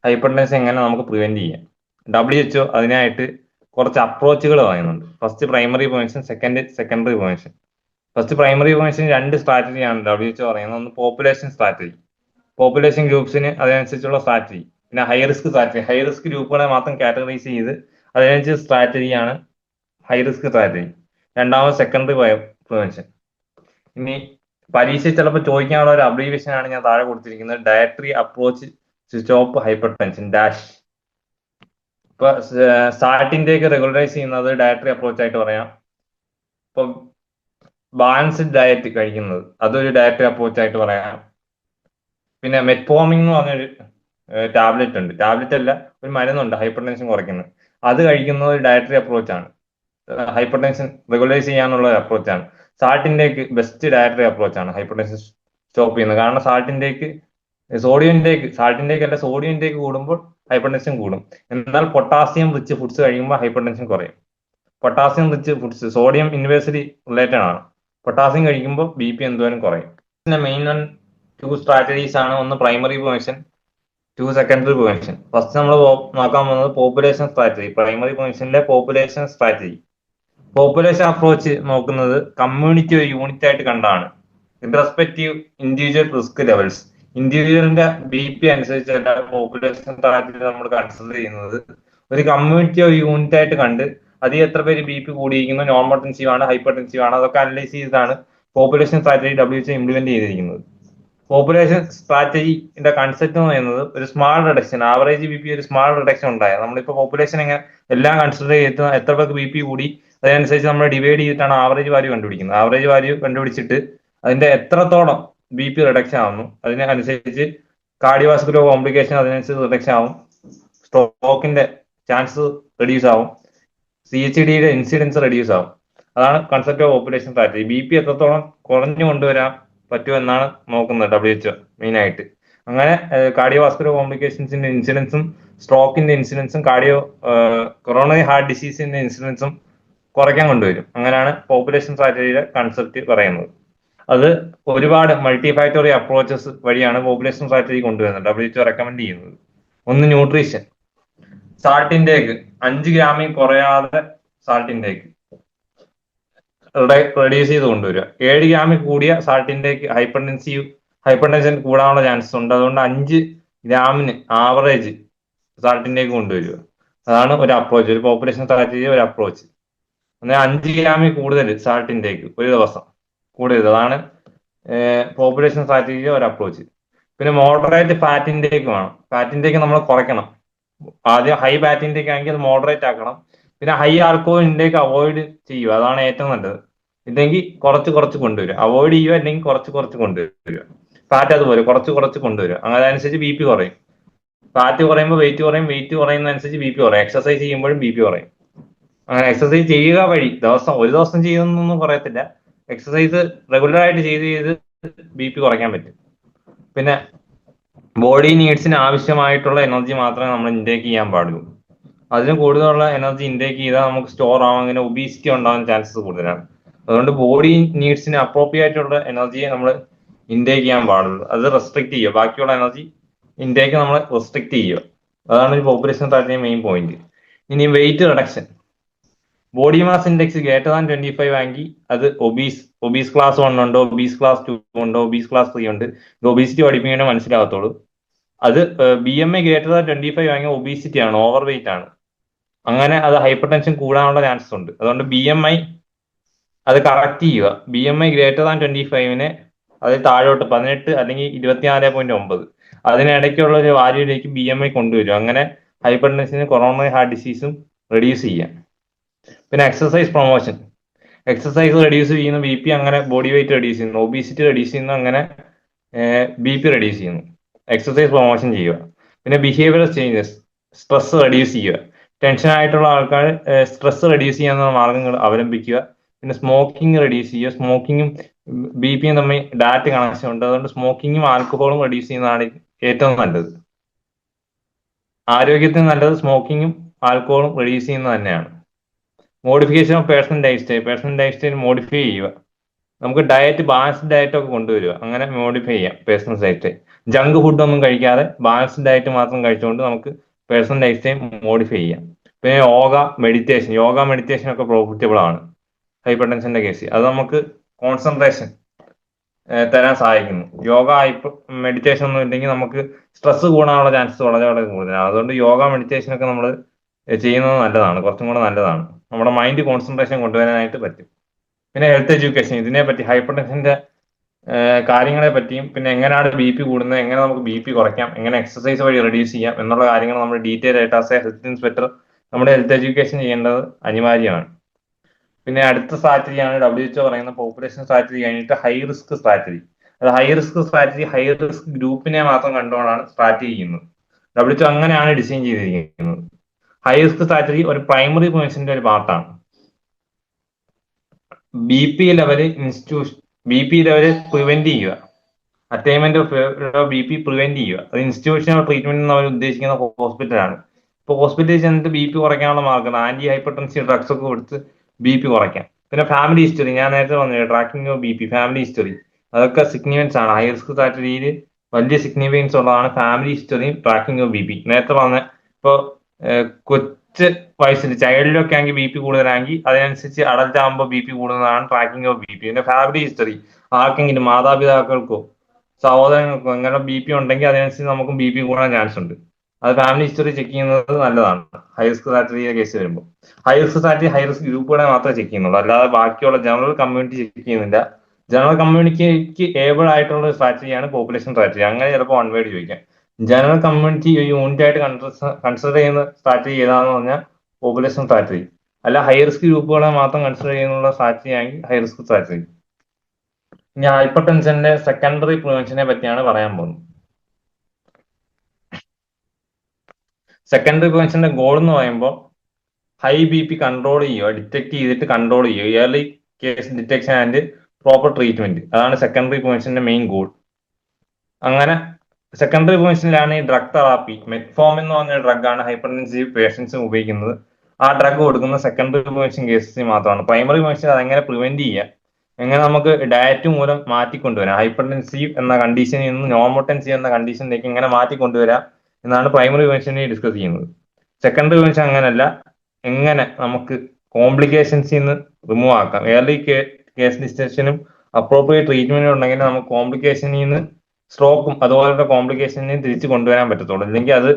ഹൈപ്പർ ടെൻഷൻ എങ്ങനെ നമുക്ക് പ്രിവെന്റ് ചെയ്യാം. WHO അതിനായിട്ട് കുറച്ച് അപ്രോച്ചുകൾ പറയുന്നുണ്ട്. First primary prevention, second secondary prevention. First primary prevention 2 സ്ട്രാറ്റജിയാണ് WHO പറയുന്നത്. ഒന്ന് പോപ്പുലേഷൻ സ്ട്രാറ്റജി, പോപ്പുലേഷൻ ഗ്രൂപ്പ്സിന് അതിനനുസരിച്ചുള്ള സ്ട്രാറ്റജി. പിന്നെ high risk strategy, high risk ഗ്രൂപ്പുകളെ മാത്രം കാറ്റഗറൈസ് ചെയ്ത് അതിനനുസരിച്ച് സ്ട്രാറ്റജിയാണ് ഹൈ റിസ്ക് സ്ട്രാറ്റജി. രണ്ടാമത് സെക്കൻഡറി പ്രിവെൻഷൻ. ഇനി പരീക്ഷ ചിലപ്പോൾ ചോദിക്കാനുള്ള ഒരു അബ്രീവേഷൻ ആണ് ഞാൻ താഴെ കൊടുത്തിരിക്കുന്നത്, dietary approach to stop hypertension DASH. ഇപ്പൊ സാറ്റിന്റെയൊക്കെ റെഗുലറൈസ് ചെയ്യുന്നത് ഡയറ്ററി അപ്രോച്ച് ആയിട്ട് പറയാം. ഇപ്പൊ ബാലൻസ്ഡ് ഡയറ്റ് കഴിക്കുന്നത് അതൊരു ഡയറ്ററി അപ്രോച്ച് ആയിട്ട് പറയാം. പിന്നെ മെറ്റ്ഫോമിൻ എന്ന് പറഞ്ഞൊരു ടാബ്ലറ്റ് ഉണ്ട്, ടാബ്ലറ്റ് അല്ല ഒരു മരുന്നുണ്ട് ഹൈപ്പർ ടെൻഷൻ കുറയ്ക്കുന്നത്, അത് കഴിക്കുന്നത് ഒരു ഡയറ്ററി അപ്രോച്ചാണ്, ഹൈപ്പർ ടെൻഷൻ റെഗുലൈസ് ചെയ്യാനുള്ള ഒരു അപ്രോച്ചാണ്. സാൾട്ടിന്റേക്ക് ബെസ്റ്റ് ഡയറ്ററി അപ്രോച്ചാണ് ഹൈപ്പർ ടെൻഷൻ സ്റ്റോപ്പ് ചെയ്യുന്നത്. കാരണം സാൾട്ടിന്റേക്ക് അല്ല സോഡിയം ഇൻടേക്ക് കൂടുമ്പോൾ ഹൈപ്പർ ടെൻഷൻ കൂടും. എന്നാൽ പൊട്ടാസ്യം റിച്ച് ഫുഡ്സ് കഴിയുമ്പോൾ ഹൈപ്പർ ടെൻഷൻ കുറയും. Potassium rich foods sodium inversely related ആണ്. പൊട്ടാസ്യം കഴിക്കുമ്പോൾ BP എന്തോരം കുറയും. മെയിൻ 2 സ്ട്രാറ്റജീസ് ആണ്. ഒന്ന് primary prevention, 2 secondary prevention. First നമ്മൾ നോക്കാൻ പോകുന്നത് പോപ്പുലേഷൻ സ്ട്രാറ്റജി. പ്രൈമറി പ്രിവെൻഷനിലെ പോപ്പുലേഷൻ സ്ട്രാറ്റജി. പോപ്പുലേഷൻ അപ്രോച്ച് നോക്കുന്നത് കമ്മ്യൂണിറ്റി ഒരു യൂണിറ്റ് ആയിട്ട് കണ്ടാണ്. ഇൻറസ്പെക്റ്റീവ് ഇൻഡിവിജ്വൽ റിസ്ക് ലെവൽസ്, ഇൻഡിവിജ്വലിന്റെ BP അനുസരിച്ചല്ല പോപ്പുലേഷൻ സ്ട്രാറ്റജി നമ്മൾ കൺസിഡർ ചെയ്യുന്നത്. ഒരു കമ്മ്യൂണിറ്റി ഒരു യൂണിറ്റ് ആയിട്ട് കണ്ട് അതിൽ എത്ര പേര് BP കൂടിയിരിക്കുന്നു, നോർമൽ ടെൻസീവ് ആണ്, ഹൈപ്പർ ടെൻസീവ് ആണ്, അതൊക്കെ അനലൈസ് ചെയ്താണ് പോപ്പുലേഷൻ സ്ട്രാറ്റജി WHO ഇംപ്ലിമെന്റ് ചെയ്തിരിക്കുന്നത്. പോപ്പുലേഷൻ സ്ട്രാറ്റജിന്റെ കൺസെപ്റ്റ് എന്ന് പറയുന്നത് ഒരു സ്മാൾ റിഡക്ഷൻ, ആവറേജ് BP ഒരു സ്മാൾ റിഡക്ഷൻ ഉണ്ടായത്. നമ്മളിപ്പോൾ പോപ്പുലേഷൻ എങ്ങനെ എല്ലാം കൺസിഡർ ചെയ്ത് എത്ര പേർക്ക് BP കൂടി അതനുസരിച്ച് നമ്മൾ ഡിവൈഡ് ചെയ്തിട്ടാണ് ആവറേജ് വാല്യൂ കണ്ടുപിടിക്കുന്നത്. ആവറേജ് വാല്യൂ കണ്ടുപിടിച്ചിട്ട് അതിന്റെ എത്രത്തോളം BP റിഡക്ഷൻ ആവുന്നു അതിനനുസരിച്ച് കാർഡിയോവാസ്കുലർ കോംപ്ലിക്കേഷൻ അതിനനുസരിച്ച് റിഡക്ഷൻ ആവും, സ്ട്രോക്കിന്റെ ചാൻസ് റെഡ്യൂസ് ആവും, CHD-യുടെ ഇൻസിഡൻസ് റെഡ്യൂസ് ആവും. അതാണ് concept of population strategy. BP എത്രത്തോളം കുറഞ്ഞു കൊണ്ടുവരാൻ പറ്റുമോ എന്നാണ് നോക്കുന്നത് WHO മെയിൻ ആയിട്ട്. അങ്ങനെ കാർഡിയോവാസ്കുലർ കോംപ്ലിക്കേഷൻസിന്റെ ഇൻസിഡൻസും സ്ട്രോക്കിന്റെ ഇൻസിഡൻസും കൊറോണറി ഹാർട്ട് ഡിസീസിന്റെ ഇൻസിഡൻസും കുറയ്ക്കാൻ കൊണ്ടുവരും. അങ്ങനെയാണ് പോപ്പുലേഷൻ സ്ട്രാറ്റജിയുടെ കൺസെപ്റ്റ് പറയുന്നത്. അത് ഒരുപാട് മൾട്ടി ഫാക്ടറി അപ്രോച്ചസ് വഴിയാണ് പോപ്പുലേഷൻ സ്ട്രാറ്റജി കൊണ്ടുവരുന്നത്, WHO റെക്കമെൻഡ് ചെയ്യുന്നത്. ഒന്ന് ന്യൂട്രീഷൻ, സാൾട്ട് ഇൻടേക്ക് 5 ഗ്രാമിൽ കുറയാതെ സാൾട്ട് ഇൻടേക്ക് റെഡ്യൂസ് ചെയ്ത് കൊണ്ടുവരിക. 7 ഗ്രാമിൽ കൂടിയ സാൾട്ട് ഇൻടേക്ക് ഹൈപ്പർ ടെൻഷൻ കൂടാനുള്ള ചാൻസസ് ഉണ്ട്. അതുകൊണ്ട് 5 ഗ്രാമിന് ആവറേജ് സാൾട്ട് ഇൻടേക്ക് കൊണ്ടുവരിക. അതാണ് ഒരു അപ്രോച്ച്, ഒരു പോപ്പുലേഷൻ സ്ട്രാറ്റജി ഒരു അപ്രോച്ച്. എന്നാൽ 5 ഗ്രാമിൽ കൂടുതൽ സാൾട്ട് ഇൻടേക്ക് ഒരു ദിവസം കൂടരുത്, അതാണ് പോപ്പുലേഷൻ സ്ട്രാറ്റജി ഒരു അപ്രോച്ച്. പിന്നെ മോഡറേറ്റ് ഫാറ്റ് ഇൻടേക്ക് വേണം. ഫാറ്റ് ഇൻടേക്ക് നമ്മൾ കുറയ്ക്കണം. ആദ്യം ഹൈ ഫാറ്റ് ഇൻടേക്ക് ആണെങ്കിൽ അത് മോഡറേറ്റ് ആക്കണം. പിന്നെ ഹൈ ആൽക്കഹോൾ ഇൻടേക്ക് അവോയ്ഡ് ചെയ്യുക, അതാണ് ഏറ്റവും നല്ലത്. ഇല്ലെങ്കിൽ കുറച്ച് കൊണ്ടുവരിക, അവോയ്ഡ് ചെയ്യുക, അല്ലെങ്കിൽ കുറച്ച് കൊണ്ടുവരിക. ഫാറ്റ് അതുപോലെ കുറച്ച് കൊണ്ടുവരിക. അങ്ങനെ അനുസരിച്ച് BP കുറയും. ഫാറ്റ് കുറയുമ്പോൾ വെയിറ്റ് കുറയും, വെയിറ്റ് കുറയുന്നതനുസരിച്ച് BP കുറയും. എക്സസൈസ് ചെയ്യുമ്പോഴും BP കുറയും. അങ്ങനെ എക്സസൈസ് ചെയ്യുക വഴി ഒരു ദിവസം ചെയ്യുന്നൊന്നും കുറയത്തില്ല, എക്സസൈസ് റെഗുലർ ആയിട്ട് ചെയ്ത് BP കുറയ്ക്കാൻ പറ്റും. പിന്നെ ബോഡി നീഡ്സിന് ആവശ്യമായിട്ടുള്ള എനർജി മാത്രമേ നമ്മൾ ഇൻടേക്ക് ചെയ്യാൻ പാടുള്ളൂ. അതിന് കൂടുതലുള്ള എനർജി ഇൻടേക്ക് ചെയ്താൽ നമുക്ക് സ്റ്റോർ ആവാൻ, അങ്ങനെ ഒബീസിറ്റി ഉണ്ടാകാൻ ചാൻസസ് കൂടുതലാണ്. അതുകൊണ്ട് ബോഡി നീഡ്സിന് അപ്രോപ്രിയേറ്റ് ഉള്ള എനർജിയെ നമ്മൾ ഇൻടേക്ക് ചെയ്യാൻ പാടുള്ളൂ. അത് റെസ്ട്രിക്ട് ചെയ്യുക, ബാക്കിയുള്ള എനർജി ഇൻടേക്ക് നമ്മൾ റെസ്ട്രിക്ട് ചെയ്യുക. അതാണ് ഒരു പോപ്പുലേഷൻ സ്ട്രാറ്റജി മെയിൻ പോയിന്റ്. ഇനി weight reduction, body mass index greater than 25 ആണെങ്കിൽ അത് ഒബീസ് ക്ലാസ് 1 ഉണ്ട്, ഒബീസ് ക്ലാസ് 2 ഉണ്ട്, ഒബീസ് ക്ലാസ് 3 ഉണ്ട്. ഇത് ഒബീസിറ്റി പഠിപ്പിക്കാനേ മനസ്സിലാകത്തുള്ളൂ. അത് BMI ഗ്രേറ്റർ ദാൻ 25 ആണെങ്കിൽ ഒബീസിറ്റി ആണ്, ഓവർ വെയിറ്റ് ആണ്. അങ്ങനെ അത് ഹൈപ്പർ ടെൻഷൻ കൂടാനുള്ള ചാൻസസ് ഉണ്ട്. അതുകൊണ്ട് BMI അത് കറക്റ്റ് ചെയ്യുക. BMI ഗ്രേറ്റർ ദാൻ 25നെ അത് താഴോട്ട് 18 അല്ലെങ്കിൽ 24.9 അതിനിടയ്ക്കുള്ള ഒരു വാല്യൂയിലേക്ക് BMI കൊണ്ടുവരും. അങ്ങനെ ഹൈപ്പർ ടെൻഷനും കൊറോണറി ഹാർട്ട് ഡിസീസും റെഡ്യൂസ് ചെയ്യാം. പിന്നെ എക്സസൈസ് പ്രൊമോഷൻ, എക്സസൈസ് റെഡ്യൂസ് ചെയ്യുന്ന BP, അങ്ങനെ ബോഡി വെയിറ്റ് റെഡ്യൂസ് ചെയ്യുന്നു, ഒബീസിറ്റി റെഡ്യൂസ് ചെയ്യുന്നു, അങ്ങനെ BP റെഡ്യൂസ് ചെയ്യുന്നു. എക്സസൈസ് പ്രൊമോഷൻ ചെയ്യുക. പിന്നെ ബിഹേവിയറൽ ചേഞ്ചസ്, സ്ട്രെസ് റെഡ്യൂസ് ചെയ്യുക. ടെൻഷൻ ആയിട്ടുള്ള ആൾക്കാർ സ്ട്രെസ് റെഡ്യൂസ് ചെയ്യാവുന്ന മാർഗങ്ങൾ അവലംബിക്കുക. പിന്നെ സ്മോക്കിംഗ് റെഡ്യൂസ് ചെയ്യുക. സ്മോക്കിങ്ങും BPയും തമ്മിൽ ഡയറക്റ്റ് കണക്ഷൻ ഉണ്ട്. അതുകൊണ്ട് സ്മോക്കിങ്ങും ആൽക്കഹോളും റെഡ്യൂസ് ചെയ്യുന്നതാണ് ഏറ്റവും നല്ലത്. ആരോഗ്യത്തിന് നല്ലത് സ്മോക്കിങ്ങും ആൽക്കഹോളും റെഡ്യൂസ് ചെയ്യുന്നത് തന്നെയാണ്. Modification of personal life style modify ചെയ്യുക. നമുക്ക് ബാലൻസ്ഡ് ഡയറ്റ് ഒക്കെ കൊണ്ടുവരിക, അങ്ങനെ മോഡിഫൈ ചെയ്യാം personal life style. Junk food ഒന്നും കഴിക്കാതെ ബാലൻസ്ഡ് ഡയറ്റ് മാത്രം കഴിച്ചുകൊണ്ട് നമുക്ക് പേഴ്സണൽ ലൈഫ് സ്റ്റൈൽ മോഡിഫൈ ചെയ്യാം. പിന്നെ യോഗ മെഡിറ്റേഷൻ ഒക്കെ പ്രോഫിറ്റബിൾ ആണ് ഹൈപ്പർ ടെൻഷന്റെ കേസ്. അത് നമുക്ക് കോൺസെൻട്രേഷൻ തരാൻ സഹായിക്കുന്നു. യോഗ മെഡിറ്റേഷൻ ഒന്നും ഇല്ലെങ്കിൽ നമുക്ക് സ്ട്രെസ് കൂടാനുള്ള ചാൻസസ് വളരെ വളരെ കൂടുതലാണ്. അതുകൊണ്ട് യോഗ മെഡിറ്റേഷൻ ഒക്കെ നമ്മൾ ചെയ്യുന്നത് നല്ലതാണ്, കുറച്ചും കൂടെ നല്ലതാണ്. നമ്മുടെ മൈൻഡ് കോൺസെൻട്രേഷൻ കൊണ്ടുവരാനായിട്ട് പറ്റും. പിന്നെ ഹെൽത്ത് എഡ്യൂക്കേഷൻ, ഇതിനെ പറ്റി ഹൈപ്പർ ടെൻഷന്റെ കാര്യങ്ങളെ പറ്റിയും പിന്നെ എങ്ങനെയാണ് BP കൂടുന്നത്, എങ്ങനെ നമുക്ക് BP കുറയ്ക്കാം, എങ്ങനെ എക്സസൈസ് വഴി റെഡ്യൂസ് ചെയ്യാം എന്നുള്ള കാര്യങ്ങൾ നമ്മൾ ഡീറ്റെയിൽ ആയിട്ട് ആസ് എ ഹെൽത്ത് ഇൻസ്പെക്ടർ നമ്മുടെ ഹെൽത്ത് എഡ്യൂക്കേഷൻ ചെയ്യേണ്ടത് അനിവാര്യമാണ്. പിന്നെ അടുത്ത സ്ട്രാറ്റജിയാണ് WHO പറയുന്ന പോപ്പുലേഷൻ സ്ട്രാറ്റജി കഴിഞ്ഞിട്ട് ഹൈ റിസ്ക് സ്ട്രാറ്റജി. അത് high risk strategy high risk ഗ്രൂപ്പിനെ മാത്രം കണ്ടുകൊണ്ടാണ് സ്ട്രാറ്റജി ചെയ്യുന്നത്. WHO അങ്ങനെയാണ് ഡിസൈൻ ചെയ്തിരിക്കുന്നത്. ഹൈ റിസ്ക് സ്ട്രാറ്റജി ഒരു പ്രൈമറി പ്രിവെൻഷന്റെ ഒരു പാർട്ടാണ്. BP ലെവല് പ്രിവെന്റ് ചെയ്യുക, അറ്റൈൻമെന്റ് ഓഫ് BP പ്രിവെന്റ് ചെയ്യുക. അത് ഇൻസ്റ്റിറ്റ്യൂഷണൽ ട്രീറ്റ്മെന്റ് എന്ന് അവർ ഉദ്ദേശിക്കുന്ന ഹോസ്പിറ്റലാണ്. ഇപ്പോൾ ഹോസ്പിറ്റലിൽ ചെന്നിട്ട് BP കുറയ്ക്കാനുള്ള മാർഗ്ഗം ആന്റി ഹൈപ്പർടെൻസീവ് ഡ്രഗ്സ് ഒക്കെ കൊടുത്ത് BP കുറയ്ക്കാം. പിന്നെ ഫാമിലി ഹിസ്റ്ററി, ഞാൻ നേരത്തെ പറഞ്ഞു tracking of BP, family history അതൊക്കെ സിഗ്നിഫിക്കൻസ് ആണ്. ഹൈ റിസ്ക് സ്ട്രാറ്റജിയിൽ വലിയ സിഗ്നിഫിക്കൻസ് ഉള്ളതാണ് ഫാമിലി ഹിസ്റ്ററിയും ട്രാക്കിംഗ് ഓഫ് BP. നേരത്തെ പറഞ്ഞ ഇപ്പോൾ കൊച്ചു വയസ്സിൽ ചൈൽഡിലൊക്കെ ആണെങ്കിൽ BP കൂടുതലാണെങ്കിൽ അതിനനുസരിച്ച് അഡൽട്ട് ആകുമ്പോൾ BP കൂടുന്നതാണ് ട്രാക്കിംഗ് ഓഫ് BP. പിന്നെ ഫാമിലി ഹിസ്റ്ററി, ആർക്കെങ്കിലും മാതാപിതാക്കൾക്കോ സഹോദരങ്ങൾക്കോ അങ്ങനെ BP ഉണ്ടെങ്കിൽ അതിനനുസരിച്ച് നമുക്കും BP കൂടാൻ ചാൻസ് ഉണ്ട്. അത് ഫാമിലി ഹിസ്റ്ററി ചെക്ക് ചെയ്യുന്നത് നല്ലതാണ് ഹൈ റിസ്ക് സ്ട്രാറ്റജിയുടെ കേസ് വരുമ്പോൾ. High risk strategy high risk ഗ്രൂപ്പുകളെ മാത്രമേ ചെക്ക് ചെയ്യുന്നുള്ളൂ, അല്ലാതെ ബാക്കിയുള്ള ജനറൽ കമ്മ്യൂണിറ്റി ചെക്ക് ചെയ്യുന്നില്ല. ജനറൽ കമ്മ്യൂണിറ്റിക്ക് ഏബിൾ ആയിട്ടുള്ള ഒരു സ്ട്രാറ്റജിയാണ് പോപ്പുലേഷൻ സ്ട്രാറ്റജി. അങ്ങനെ ചിലപ്പോൾ വൺ വേർഡ് ചോദിക്കാം. ജനറൽ കമ്മ്യൂണിറ്റി യൂണിറ്റ് ആയിട്ട് കൺസിഡർ ചെയ്യുന്ന സ്ട്രാറ്റജി ഏതാണെന്ന് പറഞ്ഞാൽ പോപ്പുലേഷൻ സ്ട്രാറ്റജി. അല്ല ഹൈ റിസ്ക് ഗ്രൂപ്പുകളെ മാത്രം കൺസിഡർ ചെയ്യുന്നുള്ള സ്ട്രാറ്റജി ആണെങ്കിൽ ഹൈ റിസ്ക് സ്ട്രാറ്റജി. ഇനി ഹൈപ്പർ ടെൻഷന്റെ സെക്കൻഡറി പ്രിവെൻഷനെ പറ്റിയാണ് പറയാൻ പോകുന്നത്. സെക്കൻഡറി പ്രിവെൻഷന്റെ ഗോൾ എന്ന് പറയുമ്പോൾ ഹൈ BP കൺട്രോൾ ചെയ്യുക, ഡിറ്റക്ട് ചെയ്തിട്ട് കൺട്രോൾ ചെയ്യുക, yearly case detection and proper treatment. അതാണ് സെക്കൻഡറി പ്രിവെൻഷന്റെ മെയിൻ ഗോൾ. അങ്ങനെ സെക്കൻഡറി പ്രിവെൻഷനിലാണ് ഈ ഡ്രഗ് തെറാപ്പി, മെറ്റ്ഫോമിൻ എന്ന് പറഞ്ഞ ഡ്രഗാണ് ഹൈപ്പർടെൻസീവ് പേഷ്യൻസ് ഉപയോഗിക്കുന്നത്. ആ ഡ്രഗ് കൊടുക്കുന്ന സെക്കൻഡറി പ്രിവെൻഷൻ കേസസിൽ മാത്രമാണ്. പ്രൈമറി പ്രിവെൻഷൻ അതെങ്ങനെ പ്രിവെന്റ് ചെയ്യുക, എങ്ങനെ നമുക്ക് ഡയറ്റ് മൂലം മാറ്റിക്കൊണ്ടുവരാം, ഹൈപ്പർടെൻസീവ് എന്ന കണ്ടീഷനിൽ നിന്ന് നോർമോടെൻസീവ് എന്ന കണ്ടീഷനിലേക്ക് എങ്ങനെ മാറ്റിക്കൊണ്ടുവരാം എന്നാണ് പ്രൈമറി പ്രിവെൻഷനിൽ ഡിസ്കസ് ചെയ്യുന്നത്. സെക്കൻഡറി പ്രിവെൻഷൻ അങ്ങനല്ല, എങ്ങനെ നമുക്ക് കോംപ്ലിക്കേഷൻസിൽ നിന്ന് റിമൂവ് ആക്കാം. ഏർലി കേസ് ഡിറ്റക്ഷനും അപ്രോപ്രിയേറ്റ് ട്രീറ്റ്മെന്റും ഉണ്ടെങ്കിൽ നമുക്ക് കോംപ്ലിക്കേഷനിൽ നിന്ന് സ്ട്രോക്കും അതുപോലുള്ള കോംപ്ലിക്കേഷനെ തിരിച്ചു കൊണ്ടുവരാൻ പറ്റത്തുള്ളൂ. അല്ലെങ്കിൽ അത്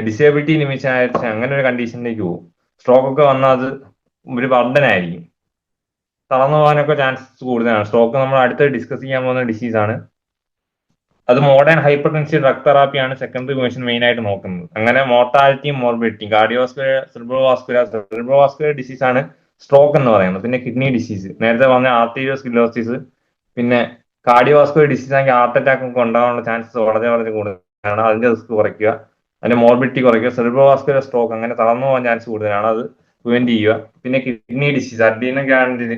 ഡിസേബിലിറ്റി നിമിഷമായിട്ട് അങ്ങനെ ഒരു കണ്ടീഷനിലേക്ക് പോകും. സ്ട്രോക്ക് ഒക്കെ വന്നാൽ അത് ഒരു ബർഡനായിരിക്കും, തളർന്നു പോകാനൊക്കെ ചാൻസസ് കൂടുതലാണ്. സ്ട്രോക്ക് നമ്മൾ അടുത്ത് ഡിസ്കസ് ചെയ്യാൻ പോകുന്ന ഡിസീസാണ്. അത് മോഡേൺ ഹൈപ്പർ ടെൻസീവ് ഡ്രഗ് തെറാപ്പിയാണ് സെക്കൻഡറി പ്രിവെൻഷൻ മെയിൻ ആയിട്ട് നോക്കുന്നത്. അങ്ങനെ മോർട്ടാലിറ്റിയും മോർബിഡിറ്റിയും കാർഡിയോവാസ്കുലർ സെറിബ്രോവാസ്കുലർ ഡിസീസ് ആണ് സ്ട്രോക്ക് എന്ന് പറയുന്നത്. പിന്നെ കിഡ്നി ഡിസീസ്, നേരത്തെ പറഞ്ഞ ആർട്ടീരിയോസ്ക്ലിറോസിസ്, പിന്നെ കാർഡിയോവാസ്കുലർ ഡിസീസ് ആണെങ്കിൽ ഹാർട്ട് അറ്റാക്ക് ഒക്കെ ഉണ്ടാകാനുള്ള ചാൻസസ് വളരെ വളരെ കൂടുതലാണ്. അതിന്റെ റിസ്ക് കുറയ്ക്കുക, അതിന്റെ മോർബിഡിറ്റി കുറയ്ക്കുക. സെറിബ്രോവാസ്കുലർ സ്ട്രോക്ക് അങ്ങനെ തളർന്നു പോകാൻ ചാൻസ് കൂടുതലാണ്, അത് പ്രിവെന്റ് ചെയ്യുക. പിന്നെ കിഡ്നി ഡിസീസ്, അഡ്രീനൽ ഗ്ലാൻഡിൽ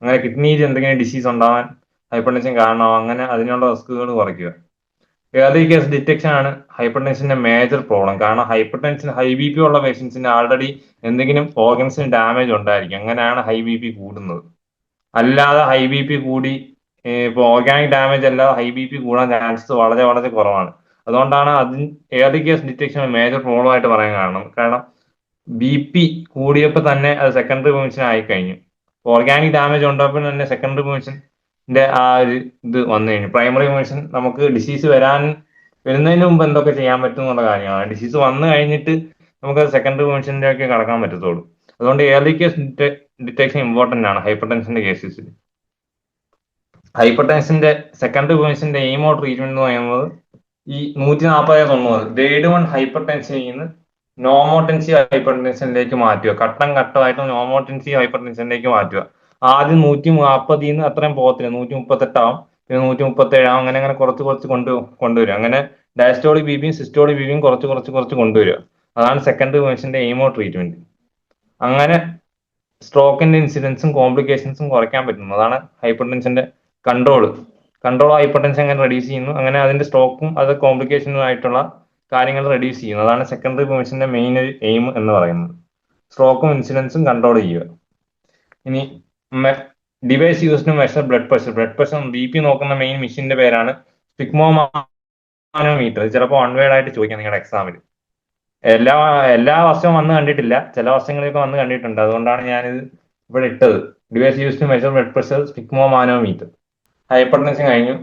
അങ്ങനെ കിഡ്നിയിൽ എന്തെങ്കിലും ഡിസീസ് ഉണ്ടാവാൻ ഹൈപ്പർ ടെൻഷൻ കാരണമാവും, അങ്ങനെ അതിനുള്ള റിസ്കുകൾ കുറയ്ക്കുക. ഏർലി കേസ് ഡിറ്റക്ഷൻ ആണ് ഹൈപ്പർ ടെൻഷന്റെ മേജർ പ്രോബ്ലം. കാരണം ഹൈപ്പർ ടെൻഷൻ ഹൈ BP ഉള്ള പേഷ്യൻസിന് ആൾറെഡി എന്തെങ്കിലും ഓർഗൻസിന് ഡാമേജ് ഉണ്ടായിരിക്കും, അങ്ങനെയാണ് ഹൈ BP കൂടുന്നത്. അല്ലാതെ ഹൈ BP കൂടി ഇപ്പോൾ ഓർഗാനിക് ഡാമേജ് അല്ലാതെ ഹൈ BP കൂടാൻ ചാൻസസ് വളരെ വളരെ കുറവാണ്. അതുകൊണ്ടാണ് അതിന് early case detection major problem ആയിട്ട് പറയാൻ കാരണം BP കൂടിയപ്പോൾ തന്നെ അത് സെക്കൻഡറി പ്രിവെൻഷൻ ആയി കഴിഞ്ഞു. ഓർഗാനിക് ഡാമേജ് ഉണ്ടായപ്പോൾ തന്നെ സെക്കൻഡറി പ്രിവെൻഷന്റെ ആ ഒരു ഇത് വന്നു കഴിഞ്ഞു. പ്രൈമറി പ്രിവെൻഷൻ നമുക്ക് ഡിസീസ് വരുന്നതിന് മുമ്പ് എന്തൊക്കെ ചെയ്യാൻ പറ്റും എന്നുള്ള കാര്യമാണ്. ഡിസീസ് വന്നു കഴിഞ്ഞിട്ട് നമുക്ക് സെക്കൻഡറി പ്രിവെൻഷൻ്റെ ഒക്കെ കടക്കാൻ പറ്റത്തുള്ളൂ. അതുകൊണ്ട് ഏർലി കേസ് ഡിറ്റക്ഷൻ ഇമ്പോർട്ടന്റ് ആണ് ഹൈപ്പർ ടെൻഷന്റെ കേസസിൽ. ഹൈപ്പർ ടെൻഷന്റെ സെക്കൻഡറി പ്രിവെൻഷന്റെ എയിം ഓഫ് ട്രീറ്റ്മെന്റ് എന്ന് പറയുന്നത് ഈ 140/90 ഗ്രേഡ് 1 ഹൈപ്പർ ടെൻഷൻ നിന്ന് നോമോടെൻസീവ് ഹൈപ്പർ ടെൻഷനിലേക്ക് മാറ്റുക. ഘട്ടം ഘട്ടമായിട്ട് നോമോടെൻസീവ് ഹൈപ്പർ ടെൻഷനിലേക്ക് മാറ്റുക. ആദ്യം 140 അത്രയും പോകത്തില്ല, 138 ആവും, പിന്നെ 137 ആവും, അങ്ങനെ അങ്ങനെ കുറച്ച് കുറച്ച് കൊണ്ടുവരിക. അങ്ങനെ ഡയസ്റ്റോളിക് BPയും സിസ്റ്റോളിക് BPയും കുറച്ച് കുറച്ച് കുറച്ച് കൊണ്ടുവരിക. അതാണ് സെക്കൻഡറി പ്രിവെൻഷന്റെ എയിം ഓഫ് ട്രീറ്റ്മെന്റ്. അങ്ങനെ സ്ട്രോക്കിന്റെ ഇൻസിഡൻസും കോംപ്ലിക്കേഷൻസും കുറയ്ക്കാൻ പറ്റുന്നു. അതാണ് ഹൈപ്പർ ടെൻഷന്റെ കൺട്രോൾ ഹൈപ്പർ ടെൻഷൻ അങ്ങനെ റെഡ്യൂസ് ചെയ്യുന്നു. അങ്ങനെ അതിന്റെ സ്ട്രോക്കും അത് കോംപ്ലിക്കേഷനും ആയിട്ടുള്ള കാര്യങ്ങൾ റെഡ്യൂസ് ചെയ്യുന്നു. അതാണ് സെക്കൻഡറി പ്രിവെൻഷന്റെ മെയിൻ എയിം എന്ന് പറയുന്നത്. സ്ട്രോക്കും ഇൻസിഡൻസും കൺട്രോൾ ചെയ്യുക. ഇനി device use to measure blood pressure BP നോക്കുന്ന മെയിൻ മെഷീന്റെ പേരാണ് സ്പിഗ്മോമാനോമീറ്റർ. ചിലപ്പോൾ വൺ വേർഡ് ആയിട്ട് ചോദിക്കാം നിങ്ങളുടെ എക്സാമിൽ. എല്ലാ വർഷവും വന്ന് കണ്ടിട്ടില്ല, ചില വർഷങ്ങളിലൊക്കെ വന്ന് കണ്ടിട്ടുണ്ട്. അതുകൊണ്ടാണ് ഞാനിത് ഇവിടെ ഇട്ടത്. Device use to measure blood pressure sphygmomanometer. Hypertension കഴിഞ്ഞു.